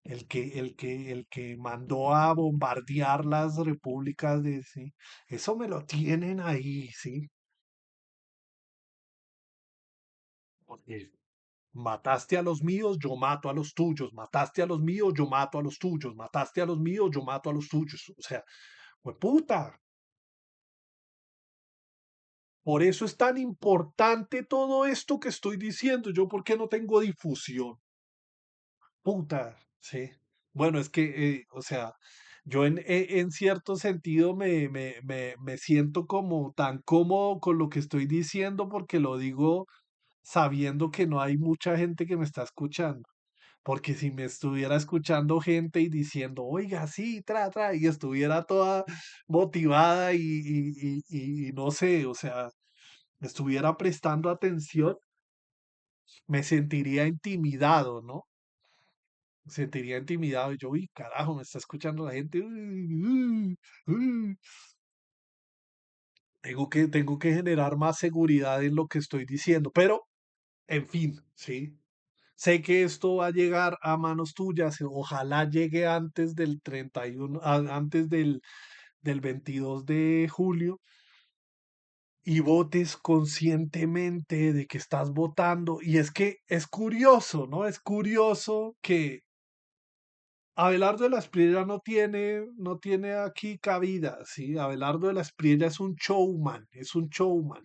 el que mandó a bombardear las repúblicas de, sí. Eso me lo tienen ahí, sí. Porque mataste a los míos, yo mato a los tuyos, mataste a los míos, yo mato a los tuyos, mataste a los míos, yo mato a los tuyos. O sea, pues puta. Por eso es tan importante todo esto que estoy diciendo. Yo, ¿por qué no tengo difusión? Puta, sí. Bueno, es que, o sea, yo en cierto sentido me siento como tan cómodo con lo que estoy diciendo porque lo digo sabiendo que no hay mucha gente que me está escuchando. Porque si me estuviera escuchando gente y diciendo, oiga, sí, y estuviera toda motivada y no sé, o sea, estuviera prestando atención, me sentiría intimidado, ¿no? Me sentiría intimidado y yo, uy, carajo, me está escuchando la gente. Tengo que generar más seguridad en lo que estoy diciendo, pero, en fin, sí. Sé que esto va a llegar a manos tuyas. Ojalá llegue antes del 31, antes del 22 de julio y votes conscientemente de que estás votando. Y es que es curioso, ¿no? Es curioso que Abelardo de la Espriella no tiene aquí cabida, ¿sí? Abelardo de la Espriella es un showman, es un showman.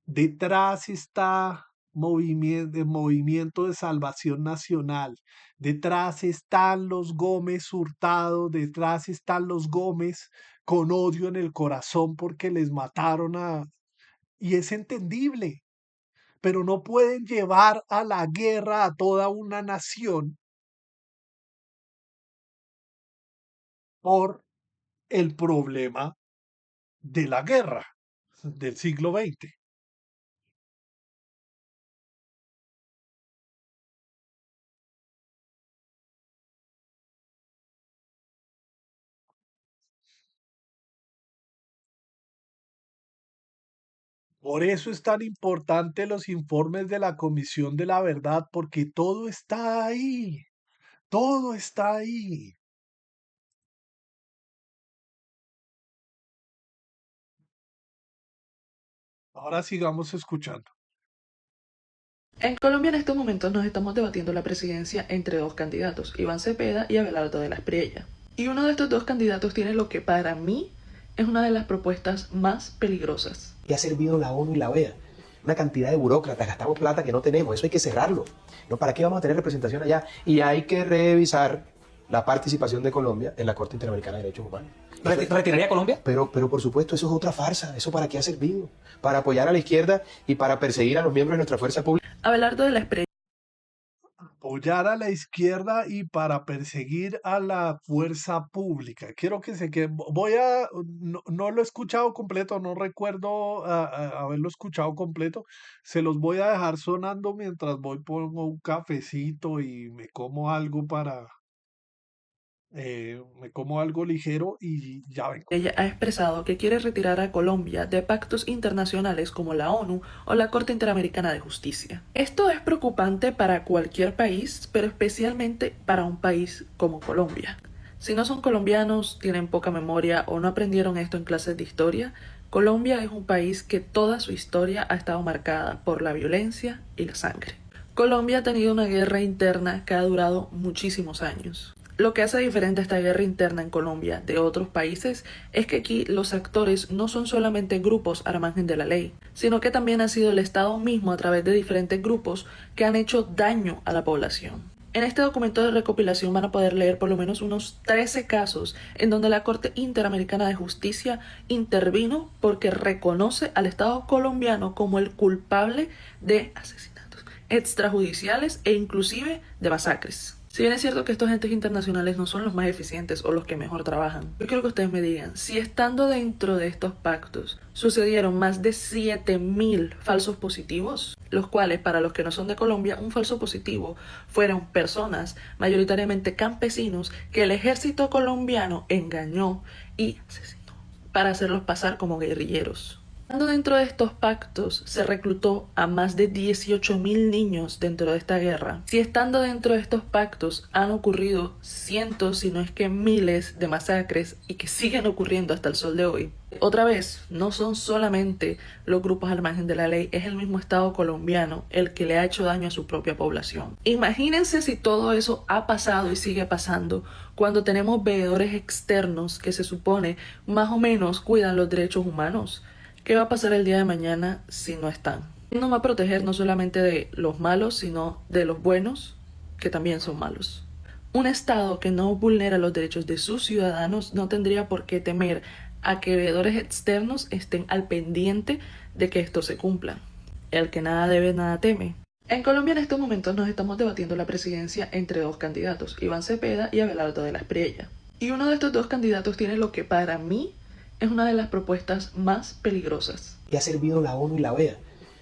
Detrás está Movimiento de Salvación Nacional. Detrás están los Gómez Hurtado, detrás están los Gómez con odio en el corazón porque les mataron a... Y es entendible, pero no pueden llevar a la guerra a toda una nación por el problema de la guerra del siglo XX. Por eso es tan importante los informes de la Comisión de la Verdad, porque todo está ahí, todo está ahí. Ahora sigamos escuchando. En Colombia en estos momentos nos estamos debatiendo la presidencia entre dos candidatos, Iván Cepeda y Abelardo de la Espriella. Y uno de estos dos candidatos tiene lo que para mí es una de las propuestas más peligrosas. ¿Qué ha servido la ONU y la OEA? Una cantidad de burócratas, gastamos plata que no tenemos, eso hay que cerrarlo. ¿No? ¿Para qué vamos a tener representación allá? Y hay que revisar la participación de Colombia en la Corte Interamericana de Derechos Humanos. ¿Retiraría a Colombia? Pero por supuesto, eso es otra farsa. ¿Eso para qué ha servido? Para apoyar a la izquierda y para perseguir a los miembros de nuestra fuerza pública. Abelardo de la Espriella. Apoyar a la izquierda y para perseguir a la fuerza pública. Quiero que se quede. No lo he escuchado completo, no recuerdo haberlo escuchado completo. Se los voy a dejar sonando mientras pongo un cafecito y me como algo me como algo ligero y ya vengo. Ella ha expresado que quiere retirar a Colombia de pactos internacionales como la ONU o la Corte Interamericana de Justicia. Esto es preocupante para cualquier país, pero especialmente para un país como Colombia. Si no son colombianos, tienen poca memoria o no aprendieron esto en clases de historia, Colombia es un país que toda su historia ha estado marcada por la violencia y la sangre. Colombia ha tenido una guerra interna que ha durado muchísimos años. Lo que hace diferente esta guerra interna en Colombia de otros países es que aquí los actores no son solamente grupos al margen de la ley, sino que también ha sido el Estado mismo a través de diferentes grupos que han hecho daño a la población. En este documento de recopilación van a poder leer por lo menos unos 13 casos en donde la Corte Interamericana de Justicia intervino porque reconoce al Estado colombiano como el culpable de asesinatos extrajudiciales e inclusive de masacres. Si bien es cierto que estos entes internacionales no son los más eficientes o los que mejor trabajan, yo quiero que ustedes me digan, si estando dentro de estos pactos sucedieron más de 7.000 falsos positivos, los cuales para los que no son de Colombia, un falso positivo fueron personas, mayoritariamente campesinos, que el ejército colombiano engañó y asesinó para hacerlos pasar como guerrilleros. Estando dentro de estos pactos se reclutó a más de 18.000 niños dentro de esta guerra. Si estando dentro de estos pactos han ocurrido cientos, si no es que miles de masacres y que siguen ocurriendo hasta el sol de hoy. Otra vez, no son solamente los grupos al margen de la ley, es el mismo Estado colombiano el que le ha hecho daño a su propia población. Imagínense si todo eso ha pasado y sigue pasando cuando tenemos veedores externos que se supone más o menos cuidan los derechos humanos. ¿Qué va a pasar el día de mañana si no están? No va a proteger no solamente de los malos, sino de los buenos, que también son malos. Un Estado que no vulnera los derechos de sus ciudadanos no tendría por qué temer a que veedores externos estén al pendiente de que esto se cumpla. El que nada debe, nada teme. En Colombia en estos momentos nos estamos debatiendo la presidencia entre dos candidatos, Iván Cepeda y Abelardo de la Espriella. Y uno de estos dos candidatos tiene lo que para mí es una de las propuestas más peligrosas. Y ha servido la ONU y la OEA.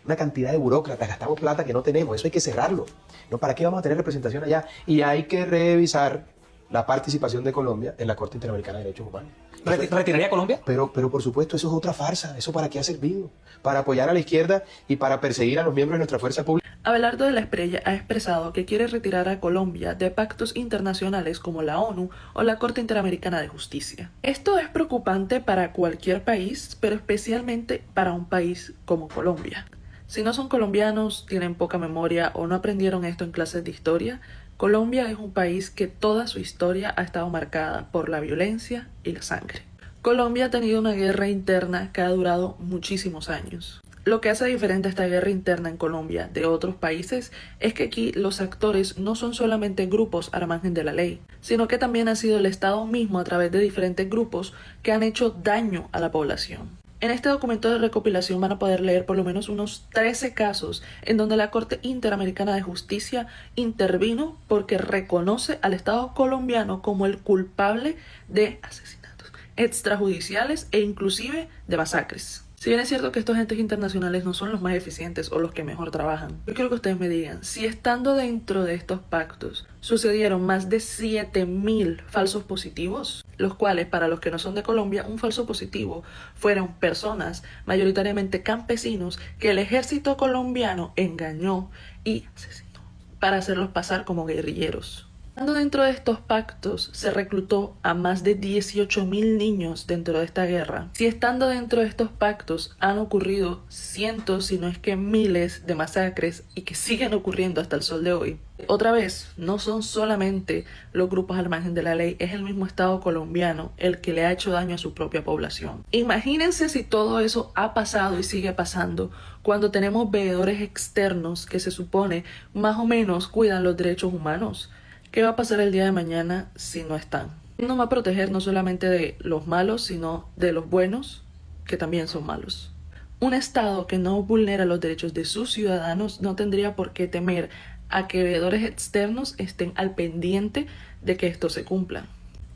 Una cantidad de burócratas, gastamos plata que no tenemos, eso hay que cerrarlo. ¿No? ¿Para qué vamos a tener representación allá? Y hay que revisar la participación de Colombia en la Corte Interamericana de Derechos Humanos. ¿Retiraría Colombia? Pero por supuesto, eso es otra farsa. ¿Eso para qué ha servido? Para apoyar a la izquierda y para perseguir a los miembros de nuestra fuerza pública. Abelardo de la Espriella ha expresado que quiere retirar a Colombia de pactos internacionales como la ONU o la Corte Interamericana de Justicia. Esto es preocupante para cualquier país, pero especialmente para un país como Colombia. Si no son colombianos, tienen poca memoria o no aprendieron esto en clases de historia, Colombia es un país que toda su historia ha estado marcada por la violencia y la sangre. Colombia ha tenido una guerra interna que ha durado muchísimos años. Lo que hace diferente esta guerra interna en Colombia de otros países es que aquí los actores no son solamente grupos al margen de la ley, sino que también ha sido el Estado mismo a través de diferentes grupos que han hecho daño a la población. En este documento de recopilación van a poder leer por lo menos unos 13 casos en donde la Corte Interamericana de Justicia intervino porque reconoce al Estado colombiano como el culpable de asesinatos extrajudiciales e inclusive de masacres. Si bien es cierto que estos entes internacionales no son los más eficientes o los que mejor trabajan, yo quiero que ustedes me digan, si estando dentro de estos pactos sucedieron más de 7.000 falsos positivos, los cuales para los que no son de Colombia, un falso positivo fueron personas, mayoritariamente campesinos, que el ejército colombiano engañó y asesinó para hacerlos pasar como guerrilleros. Estando dentro de estos pactos se reclutó a más de 18.000 niños dentro de esta guerra. Si estando dentro de estos pactos han ocurrido cientos, si no es que miles de masacres y que siguen ocurriendo hasta el sol de hoy. Otra vez, no son solamente los grupos al margen de la ley, es el mismo Estado colombiano el que le ha hecho daño a su propia población. Imagínense si todo eso ha pasado y sigue pasando cuando tenemos veedores externos que se supone más o menos cuidan los derechos humanos. ¿Qué va a pasar el día de mañana si no están? No va a proteger no solamente de los malos, sino de los buenos, que también son malos. Un Estado que no vulnera los derechos de sus ciudadanos no tendría por qué temer a que veedores externos estén al pendiente de que esto se cumpla.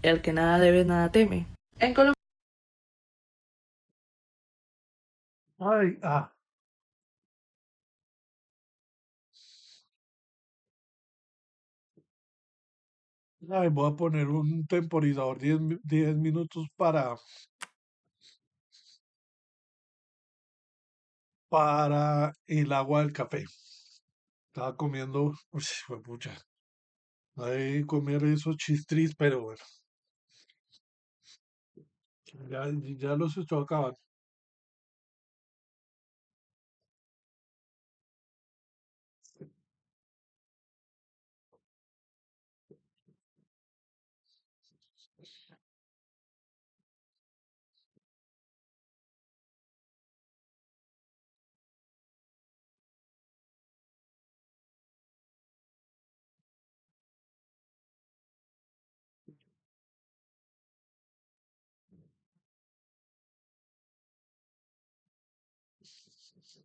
El que nada debe, nada teme. En Colombia. Ay, voy a poner un temporizador 10 minutos para el agua del café. Estaba comiendo, uy, pucha, hay que comer esos chistris, pero bueno, ya, ya los estoy acabando.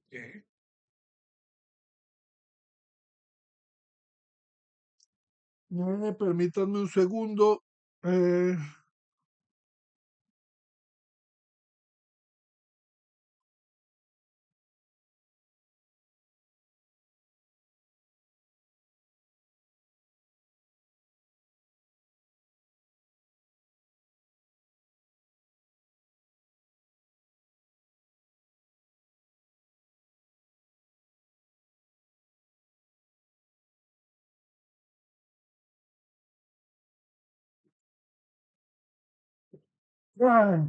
¿Qué? Permítanme un segundo. eh, ay,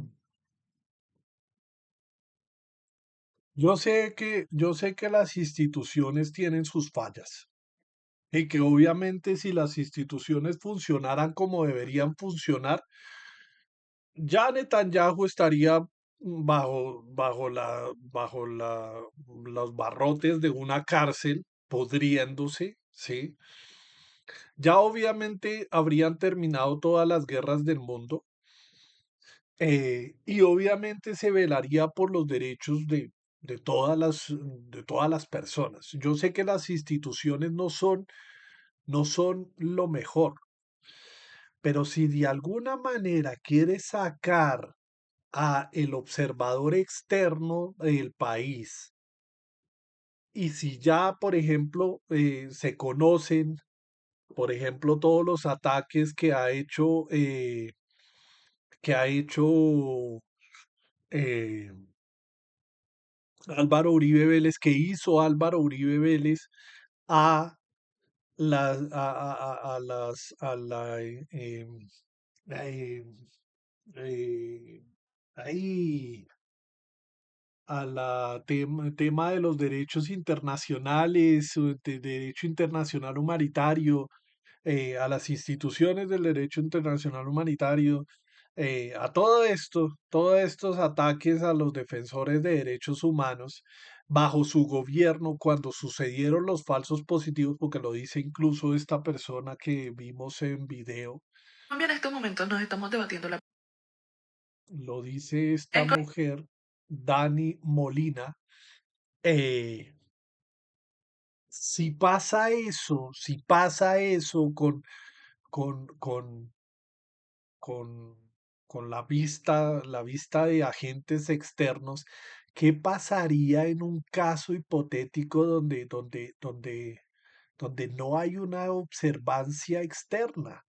yo sé que las instituciones tienen sus fallas y que obviamente si las instituciones funcionaran como deberían funcionar, ya Netanyahu estaría los barrotes de una cárcel, podriéndose, ¿sí? Ya obviamente habrían terminado todas las guerras del mundo, y obviamente se velaría por los derechos de todas las personas. Yo sé que las instituciones no son lo mejor, pero si de alguna manera quiere sacar a el observador externo del país, y si ya, por ejemplo, se conocen, por ejemplo, todos los ataques que ha hecho eh, Álvaro Uribe Vélez, que hizo Álvaro Uribe Vélez a las, a las, a la, eh, eh, ahí, a la tema de los derechos internacionales, de derecho internacional humanitario, a las instituciones del derecho internacional humanitario, a todo esto, todos estos ataques a los defensores de derechos humanos bajo su gobierno cuando sucedieron los falsos positivos, porque lo dice incluso esta persona que vimos en video, Colombia en estos momentos nos estamos debatiendo la... lo dice esta En mujer, Dani Molina. eh, si pasa eso con, con, con, con la vista de agentes externos, ¿qué pasaría en un caso hipotético donde no hay una observancia externa?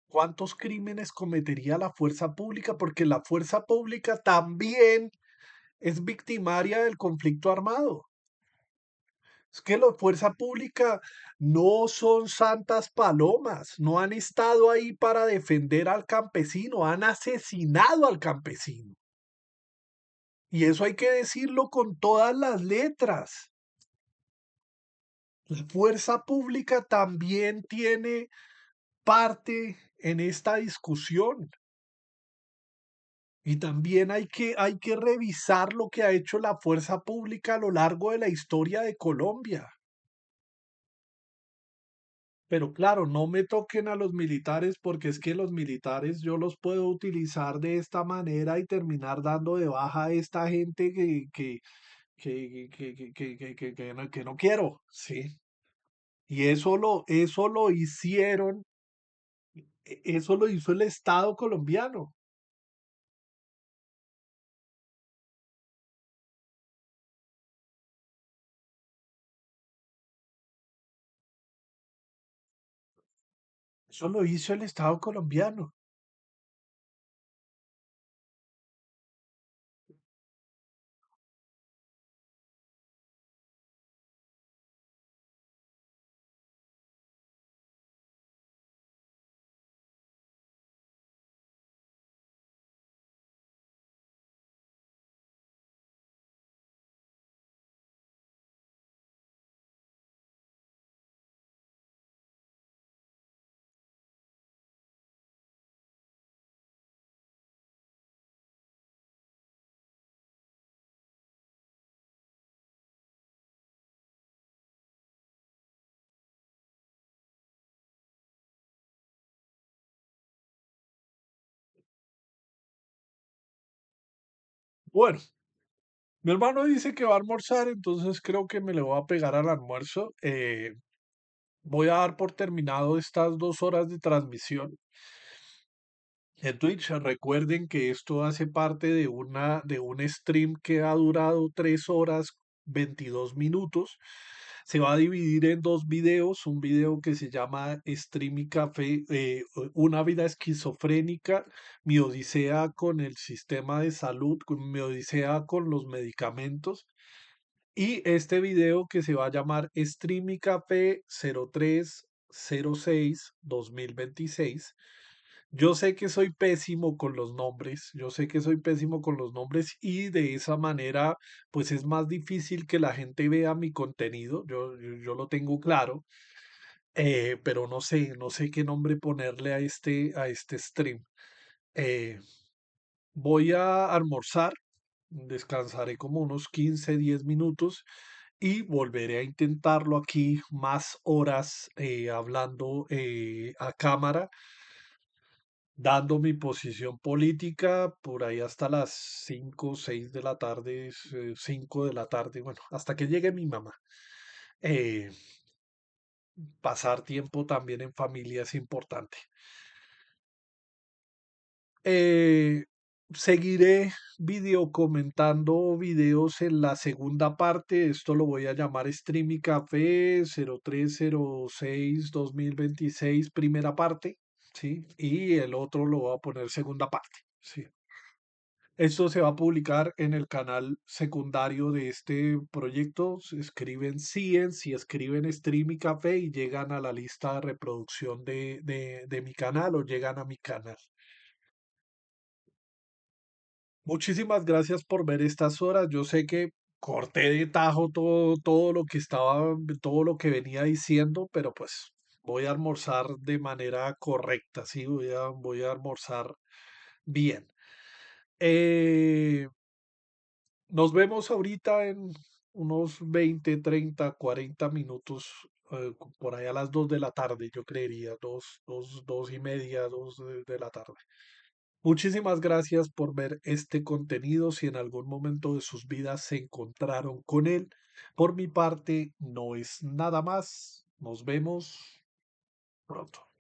¿Cuántos crímenes cometería la fuerza pública? Porque la fuerza pública también es victimaria del conflicto armado. Es que la fuerza pública no son santas palomas, no han estado ahí para defender al campesino, han asesinado al campesino. Y eso hay que decirlo con todas las letras. La fuerza pública también tiene parte en esta discusión. Y también hay que revisar lo que ha hecho la fuerza pública a lo largo de la historia de Colombia. Pero claro, no me toquen a los militares porque es que los militares yo los puedo utilizar de esta manera y terminar dando de baja a esta gente que no quiero, ¿sí? Y eso lo hicieron, eso lo hizo el Estado colombiano. Eso lo hizo el Estado colombiano. Bueno, Mi hermano dice que va a almorzar, entonces creo que me le voy a pegar al almuerzo. Voy a dar por terminado estas 2 horas de transmisión en Twitch. Recuerden que esto hace parte de un stream que ha durado 3 horas 22 minutos. Se va a dividir en dos videos, un video que se llama Stream y Café, una vida esquizofrénica, mi odisea con el sistema de salud, mi odisea con los medicamentos, y este video que se va a llamar Stream y Café 0306-2026. Yo sé que soy pésimo con los nombres, yo sé que soy pésimo con los nombres y de esa manera pues es más difícil que la gente vea mi contenido, yo lo tengo claro, pero no sé qué nombre ponerle a este stream. Eh, Voy a almorzar, descansaré como unos 15, 10 minutos y volveré a intentarlo aquí más horas hablando a cámara, dando mi posición política por ahí hasta las 5 6 de la tarde, 5 de la tarde, bueno, hasta que llegue mi mamá. Eh, Pasar tiempo también en familia es importante. Eh, Seguiré video comentando videos en la segunda parte. Esto lo voy a llamar Stream y Café 0306-2026, primera parte, ¿sí? Y el otro lo voy a poner segunda parte, ¿sí? Esto se va a publicar en el canal secundario de este proyecto. Se escriben Science y escriben Stream y Café y llegan a la lista de reproducción de mi canal o llegan a mi canal. Muchísimas gracias por ver estas horas. Yo sé que corté de tajo todo lo que venía diciendo, pero pues voy a almorzar de manera correcta, sí, voy a almorzar bien. Eh, Nos vemos ahorita en unos 20, 30, 40 minutos, por ahí a las 2 de la tarde, yo creería, 2:30, 2 de la tarde. Muchísimas gracias por ver este contenido. Si en algún momento de sus vidas se encontraron con él, por mi parte no es nada más. Nos vemos pronto.